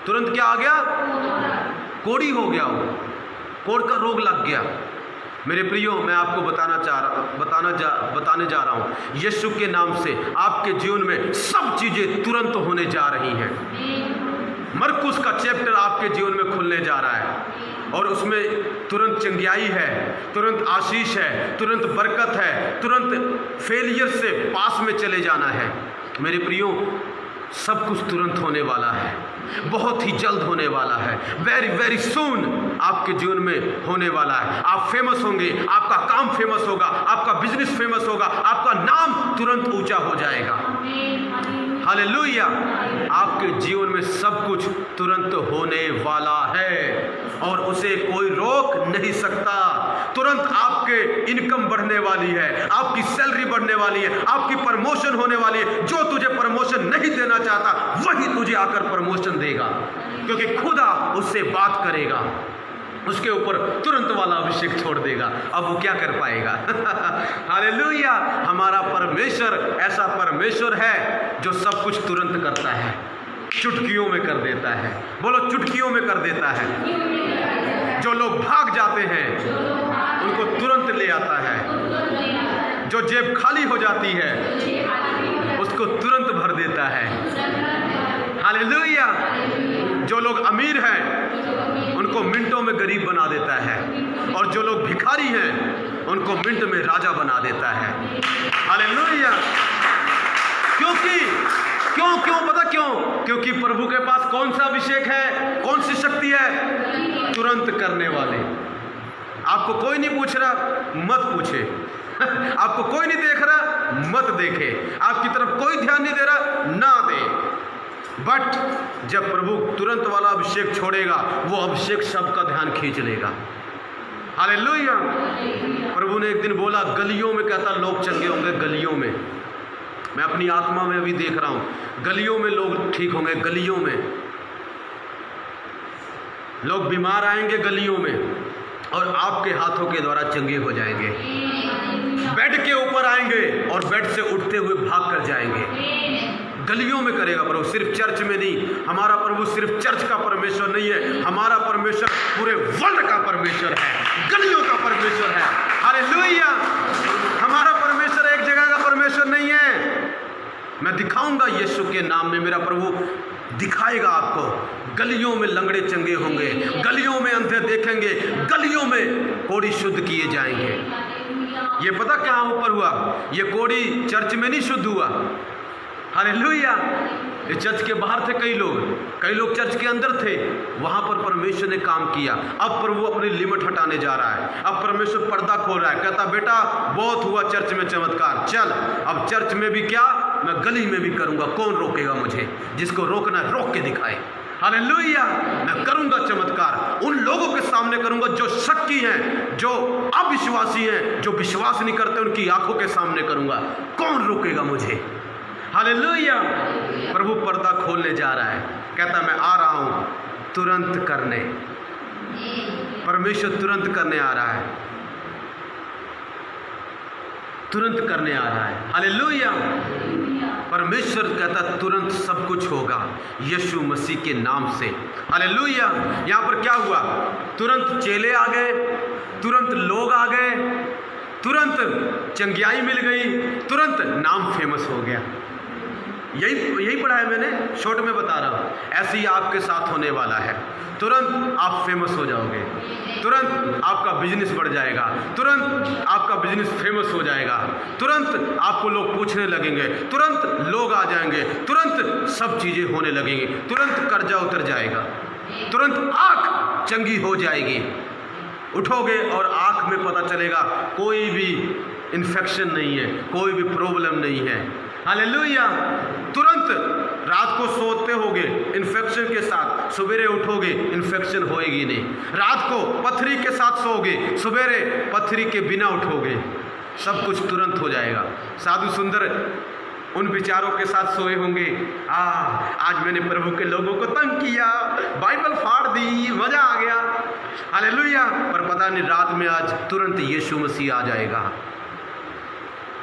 तुरंत क्या आ गया? कोड़ी हो गया, वो कोड़ का रोग लग गया। मेरे प्रियो, मैं आपको बताने जा रहा हूँ, यीशु के नाम से आपके जीवन में सब चीज़ें तुरंत होने जा रही हैं। मरकुस का चैप्टर आपके जीवन में खुलने जा रहा है, और उसमें तुरंत चंगियाई है, तुरंत आशीष है, तुरंत बरकत है, तुरंत फेलियर से पास में चले जाना है। मेरे प्रियो, सब कुछ तुरंत होने वाला है, बहुत ही जल्द होने वाला है। वेरी वेरी सून आपके जीवन में होने वाला है। आप फेमस होंगे, आपका काम फेमस होगा, आपका बिजनेस फेमस होगा, आपका नाम तुरंत ऊंचा हो जाएगा। हालेलुया! आपके जीवन में सब कुछ तुरंत होने वाला है और उसे कोई रोक नहीं सकता। तुरंत आपके इनकम बढ़ने वाली है, आपकी सैलरी बढ़ने वाली है, आपकी प्रमोशन होने वाली है। जो तुझे प्रमोशन नहीं देना चाहता वही तुझे आकर प्रमोशन देगा, क्योंकि खुदा उससे बात करेगा, उसके ऊपर तुरंत वाला अभिषेक छोड़ देगा। अब वो क्या कर पाएगा? हालेलुया! हमारा परमेश्वर ऐसा परमेश्वर है जो सब कुछ तुरंत करता है, चुटकियों में कर देता है। बोलो, चुटकियों में कर देता है। जो लोग भाग जाते हैं उनको तुरंत ले आता है। जो जेब खाली हो जाती है उसको तुरंत भर देता है। हालेलुया! जो लोग अमीर हैं उनको मिनटों में गरीब बना देता है, और जो लोग भिखारी हैं उनको मिनट में राजा बना देता है। हालेलुया! क्यों पता क्यों? क्योंकि प्रभु के पास कौन सा अभिषेक है, कौन सी शक्ति है? तुरंत करने वाले। आपको कोई नहीं पूछ रहा, मत पूछे। आपको कोई नहीं देख रहा, मत देखे। आपकी तरफ कोई ध्यान नहीं दे रहा, ना दे। बट जब प्रभु तुरंत वाला अभिषेक छोड़ेगा, वो अभिषेक सबका ध्यान खींच लेगा। हालेलुया! प्रभु ने एक दिन बोला, गलियों में कहता लोग चंगे होंगे। गलियों में, मैं अपनी आत्मा में अभी देख रहा हूँ, गलियों में लोग ठीक होंगे। गलियों में लोग बीमार आएंगे, गलियों में, और आपके हाथों के द्वारा चंगे हो जाएंगे। बेड के ऊपर आएंगे और बेड से उठते हुए भाग कर जाएंगे। गलियों में करेगा प्रभु, सिर्फ चर्च में नहीं। हमारा प्रभु सिर्फ चर्च का परमेश्वर नहीं है, हमारा परमेश्वर पूरे वर्ल्ड का परमेश्वर है, गलियों का परमेश्वर है। हालेलुया! हमारा परमेश्वर एक जगह का परमेश्वर नहीं है। मैं दिखाऊंगा यीशु के नाम में, मेरा प्रभु दिखाएगा आपको। गलियों में लंगड़े चंगे होंगे, गलियों में अंधे देखेंगे, गलियों में कोढ़ी शुद्ध किए जाएंगे। ये पता कहाँ ऊपर हुआ? ये कोढ़ी चर्च में नहीं शुद्ध हुआ। हालेलुया। इस चर्च के बाहर थे कई लोग चर्च के अंदर थे, वहां पर परमेश्वर ने काम किया। अब प्रभु अपनी लिमिट हटाने जा रहा है। अब परमेश्वर पर्दा खोल रहा है, कहता बेटा बहुत हुआ चर्च में चमत्कार, चल अब चर्च में भी क्या, मैं गली में भी करूंगा, कौन रोकेगा मुझे, जिसको रोकना है रोक के दिखाए। हालेलुया। मैं करूंगा चमत्कार, उन लोगों के सामने करूंगा जो शक्की हैं, जो अविश्वासी हैं, जो विश्वास नहीं करते, उनकी आंखों के सामने करूंगा, कौन रोकेगा मुझे। हालेलुया। प्रभु पर्दा खोलने जा रहा है, कहता मैं आ रहा हूं तुरंत करने। परमेश्वर तुरंत करने आ रहा है, तुरंत करने आ रहा है। हालेलुया। परमेश्वर कहता तुरंत सब कुछ होगा यीशु मसीह के नाम से। हालेलुया। यहां पर क्या हुआ, तुरंत चेले आ गए, तुरंत लोग आ गए, तुरंत चंगियाई मिल गई, तुरंत नाम फेमस हो गया। यही पढ़ा है मैंने, शॉर्ट में बता रहा हूं। ऐसे ही आपके साथ होने वाला है, तुरंत आप फेमस हो जाओगे, तुरंत आपका बिजनेस बढ़ जाएगा, तुरंत आपका बिजनेस फेमस हो जाएगा, तुरंत आपको लोग पूछने लगेंगे, तुरंत लोग आ जाएंगे, तुरंत सब चीज़ें होने लगेंगी, तुरंत कर्जा उतर जाएगा, तुरंत आँख चंगी हो जाएगी। उठोगे और आँख में पता चलेगा कोई भी इन्फेक्शन नहीं है, कोई भी प्रॉब्लम नहीं है। हालेलुया। तुरंत रात को सोते होगे इन्फेक्शन के साथ, सवेरे उठोगे इन्फेक्शन होएगी नहीं। रात को पथरी के साथ सोओगे, सवेरे पथरी के बिना उठोगे, सब कुछ तुरंत हो जाएगा। साधु सुंदर उन विचारों के साथ सोए होंगे, आज मैंने प्रभु के लोगों को तंग किया, बाइबल फाड़ दी, मजा आ गया। हालेलुया। पर पता नहीं रात में आज तुरंत यीशु मसीह आ जाएगा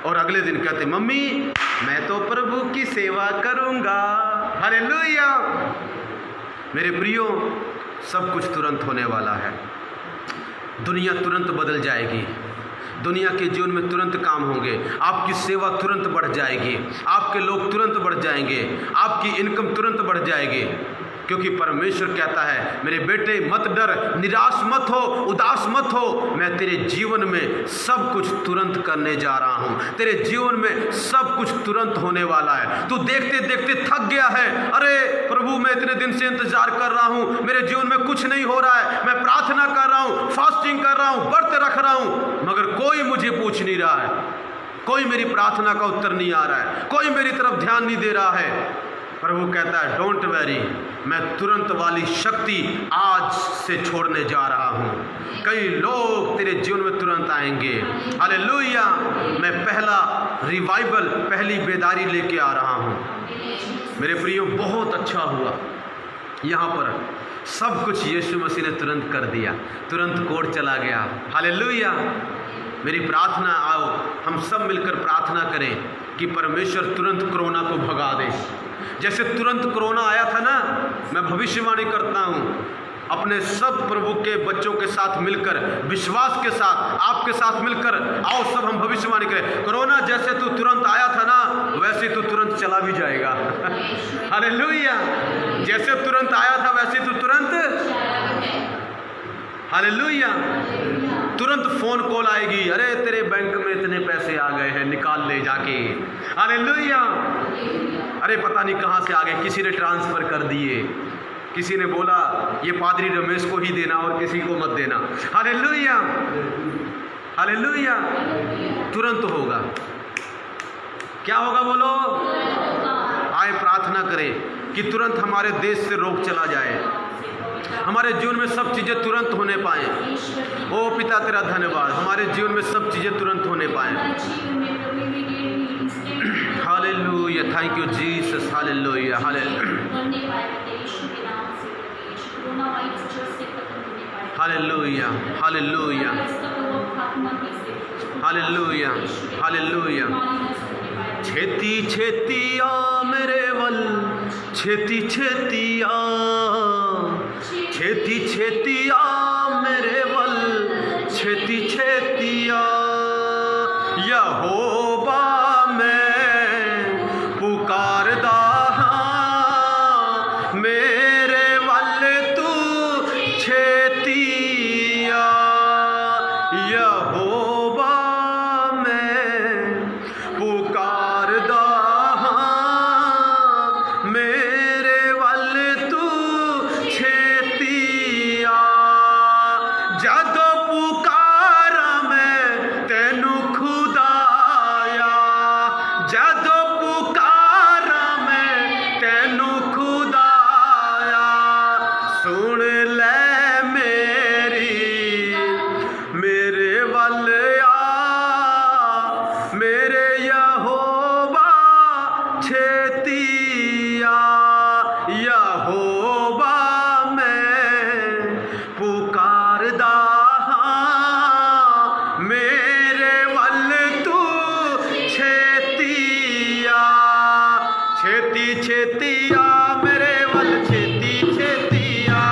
और अगले दिन कहते मम्मी मैं तो प्रभु की सेवा करूंगा। हालेलुया। मेरे प्रियो, सब कुछ तुरंत होने वाला है। दुनिया तुरंत बदल जाएगी, दुनिया के जीवन में तुरंत काम होंगे, आपकी सेवा तुरंत बढ़ जाएगी, आपके लोग तुरंत बढ़ जाएंगे, आपकी इनकम तुरंत बढ़ जाएगी, क्योंकि परमेश्वर कहता है मेरे बेटे मत डर, निराश मत हो, उदास मत हो, मैं तेरे जीवन में सब कुछ तुरंत करने जा रहा हूं। तेरे जीवन में सब कुछ तुरंत होने वाला है। तू देखते देखते थक गया है, अरे प्रभु मैं इतने दिन से इंतजार कर रहा हूं, मेरे जीवन में कुछ नहीं हो रहा है, मैं प्रार्थना कर रहा हूं, फास्टिंग कर रहा हूं, व्रत रख रहा हूं, मगर कोई मुझे पूछ नहीं रहा है, कोई मेरी प्रार्थना का उत्तर नहीं आ रहा है, कोई मेरी तरफ ध्यान नहीं दे रहा है। प्रभु कहता है डोंट वरी, मैं तुरंत वाली शक्ति आज से छोड़ने जा रहा हूँ। कई लोग तेरे जीवन में तुरंत आएंगे। हालेलुया। मैं पहला रिवाइवल, पहली बेदारी लेके आ रहा हूँ। मेरे प्रियो, बहुत अच्छा हुआ, यहाँ पर सब कुछ यीशु मसीह ने तुरंत कर दिया, तुरंत कोड चला गया। हालेलुया। मेरी प्रार्थना, आओ हम सब मिलकर प्रार्थना करें कि परमेश्वर तुरंत कोरोना को भगा दे। जैसे तुरंत कोरोना आया था ना, मैं भविष्यवाणी करता हूँ अपने सब प्रभु के बच्चों के साथ मिलकर, विश्वास के साथ, आपके साथ मिलकर आओ सब हम भविष्यवाणी करें। कोरोना जैसे तू तुरंत आया था ना, वैसे तू तुरंत चला भी जाएगा। हालेलुया। जैसे तुरंत आया था वैसे तू तुरंत, हालेलुया, तुरंत फोन कॉल आएगी, अरे तेरे बैंक में इतने पैसे आ गए हैं, निकाल ले जाके। हालेलुया। अरे पता नहीं कहाँ से आ गए, किसी ने ट्रांसफ़र कर दिए, किसी ने बोला ये पादरी रमेश को ही देना और किसी को मत देना। हालेलुया। हालेलुया। तुरंत होगा। क्या होगा बोलो? आए प्रार्थना करें कि तुरंत हमारे देश से रोग चला जाए, हमारे जीवन में सब चीज़ें तुरंत होने पाएँ। ओ पिता तेरा धन्यवाद, हमारे जीवन में सब चीज़ें तुरंत होने पाएँ। Hallelujah. Thank you Jesus. Hallelujah. Hallelujah. Hallelujah. Hallelujah. Hallelujah. छेती छेती आ मेरे वल, छेती छेती आ, छेती छेती आ मेरे वल, छेती छेती आ। यहोवा मैं पुकारदा हां, मेरे वल तू छेती आ। यहोवा मैं पुकारदा हां, छेतिया यहोवा मैं पुकारदा हाँ मेरे वल तू छेतिया छेती छेतिया मेरे वल छेती छेतिया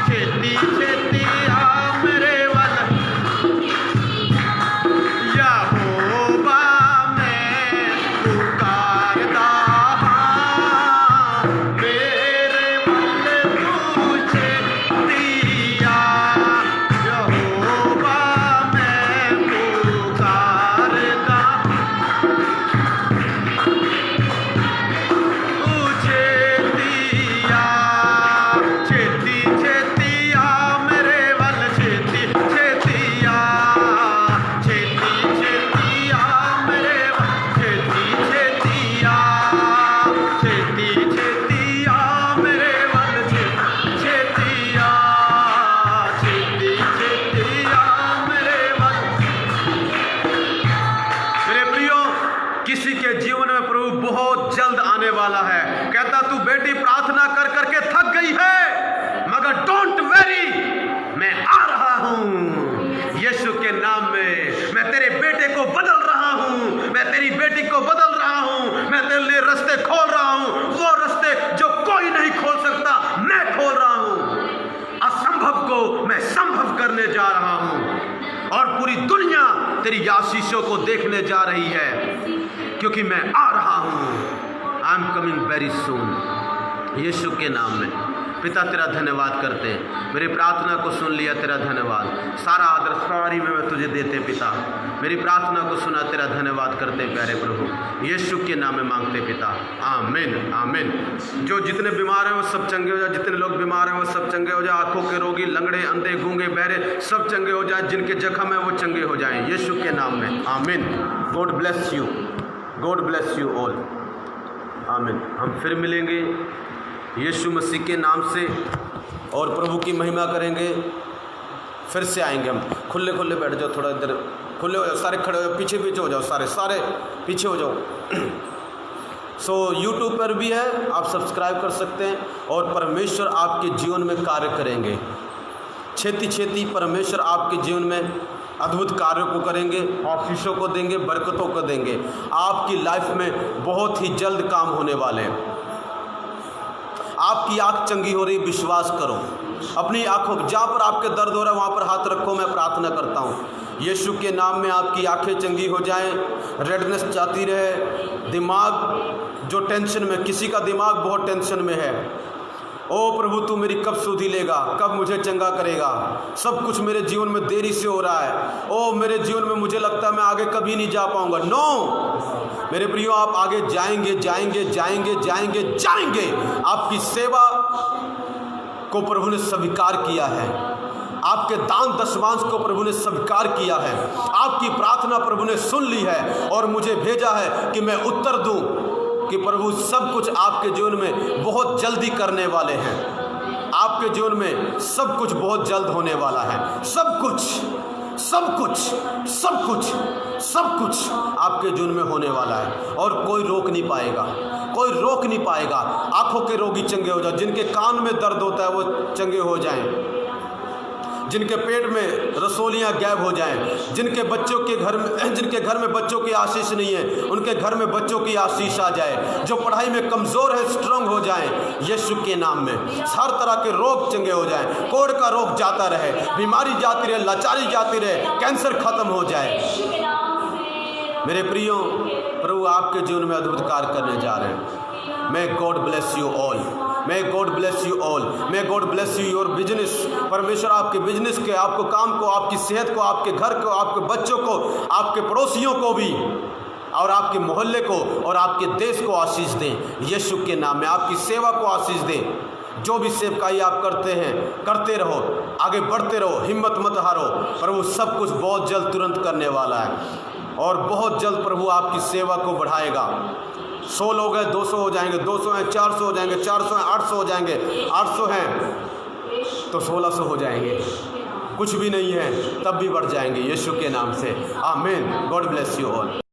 छेती छेतिया मेरे वल यहोवा मैं पुकारदा हाँ मेरे वल तू छेतिया यहोवा मैं पुकारदा छेतिया छेती छेतिया मेरे वल छेती छेतिया छेती छेतिया मेरे वल छेती छेतिया छेती छेतिया मेरे वल छेती छेतिया छेती छेतिया मेरे वल। मेरे प्रियो, किसी के जीवन में प्रभु बहुत जल्द आने वाला है। कहता तू बेटी प्रार्थना कर करके थक गई है, मगर डोंट वेरी, मैं आ रहा हूं यीशु के नाम में। मैं तेरे बेटे को बदल रहा हूं, मैं तेरी बेटी को बदल रहा हूं, मैं तेरे लिए रास्ते खोल रहा हूं, वो रास्ते जो कोई नहीं खोल सकता मैं खोल रहा हूं। असंभव को मैं संभव करने जा रहा हूं और पूरी दुनिया तेरी आशीषों को देखने जा रही है, क्योंकि मैं आ रहा हूं। I am coming very soon. यीशु के नाम में पिता तेरा धन्यवाद करते हैं, मेरी प्रार्थना को सुन लिया, तेरा धन्यवाद। सारा आदर सारी में तुझे देते पिता, मेरी प्रार्थना को सुना, तेरा धन्यवाद करते प्यारे प्रभु, यीशु के नाम में मांगते पिता, आमीन आमीन। जो जितने बीमार हैं वो सब चंगे हो जाए, जितने लोग बीमार हैं वो सब चंगे हो जाए, आंखों के रोगी, लंगड़े, अंधे, गूंगे, बहरे सब चंगे हो जाए, जिनके जख्म है वो चंगे हो जाएं यीशु के नाम में, आमीन। God bless you, God bless you all, आमीन। हम फिर मिलेंगे यीशु मसीह के नाम से और प्रभु की महिमा करेंगे। फिर से आएंगे हम। खुले खुले बैठ जाओ, थोड़ा इधर खुले हो जाओ, सारे खड़े हो जाओ, पीछे पीछे हो जाओ, सारे सारे पीछे हो जाओ। सो यूट्यूब पर भी है, आप सब्सक्राइब कर सकते हैं और परमेश्वर आपके जीवन में कार्य करेंगे। छेती छेती परमेश्वर आपके जीवन में अद्भुत कार्यों को करेंगे, आशीषों को देंगे, बरकतों को देंगे। आपकी लाइफ में बहुत ही जल्द काम होने वाले हैं। आपकी आंख चंगी हो रही, विश्वास करो। अपनी आंखों, जहाँ पर आपके दर्द हो रहा है वहाँ पर हाथ रखो। मैं प्रार्थना करता हूँ यीशु के नाम में आपकी आंखें चंगी हो जाएं, रेडनेस जाती रहे, दिमाग जो टेंशन में, किसी का दिमाग बहुत टेंशन में है, ओ प्रभु तू मेरी कब सुधि लेगा, कब मुझे चंगा करेगा, सब कुछ मेरे जीवन में देरी से हो रहा है, ओ मेरे जीवन में मुझे लगता है मैं आगे कभी नहीं जा पाऊंगा। नो मेरे प्रियो, आप आगे जाएंगे जाएंगे जाएंगे जाएंगे जाएंगे। आपकी सेवा को प्रभु ने स्वीकार किया है, आपके दान दशमांश को प्रभु ने स्वीकार किया है, आपकी प्रार्थना प्रभु ने सुन ली है और मुझे भेजा है कि मैं उत्तर दूं कि प्रभु सब कुछ आपके जीवन में बहुत जल्दी करने वाले हैं। आपके जीवन में सब कुछ बहुत जल्द होने वाला है। सब कुछ सब कुछ सब कुछ सब कुछ आपके जीवन में होने वाला है और कोई रोक नहीं पाएगा, कोई रोक नहीं पाएगा। आंखों के रोगी चंगे हो जाए, जिनके कान में दर्द होता है वो चंगे हो जाएं, जिनके पेट में रसोलियां गायब हो जाएं, जिनके बच्चों के घर में, जिनके घर में बच्चों की आशीष नहीं है उनके घर में बच्चों की आशीष आ जाए, जो पढ़ाई में कमज़ोर है स्ट्रांग हो जाएं यीशु के नाम में। हर तरह के रोग चंगे हो जाएं, कोढ़ का रोग जाता रहे, बीमारी जाती रहे, लाचारी जाती रहे, कैंसर खत्म हो जाए। मेरे प्रियो, प्रभु आपके जीवन में अद्भुत कार्य करने जा रहे हैं। May God bless you all. May God bless you all. May God bless you your business. परमेश्वर आपके बिजनेस के, आपको काम को, आपकी सेहत को, आपके घर को, आपके बच्चों को, आपके पड़ोसियों को भी और आपके मोहल्ले को और आपके देश को आशीष दें यीशु के नाम में। आपकी सेवा को आशीष दें। जो भी सेवकाई आप करते हैं करते रहो, आगे बढ़ते रहो, हिम्मत मत हारो। प्रभु सब कुछ बहुत जल्द तुरंत करने वाला है और बहुत जल्द प्रभु आपकी सेवा को बढ़ाएगा। 100 लोग हैं 200 हो जाएंगे, 200 हैं 400 हो जाएंगे, 400 हैं 800 हो जाएंगे, 800 हैं तो 1600 हो जाएंगे। कुछ भी नहीं है तब भी बढ़ जाएंगे यीशु के नाम से। आमीन। God bless you all.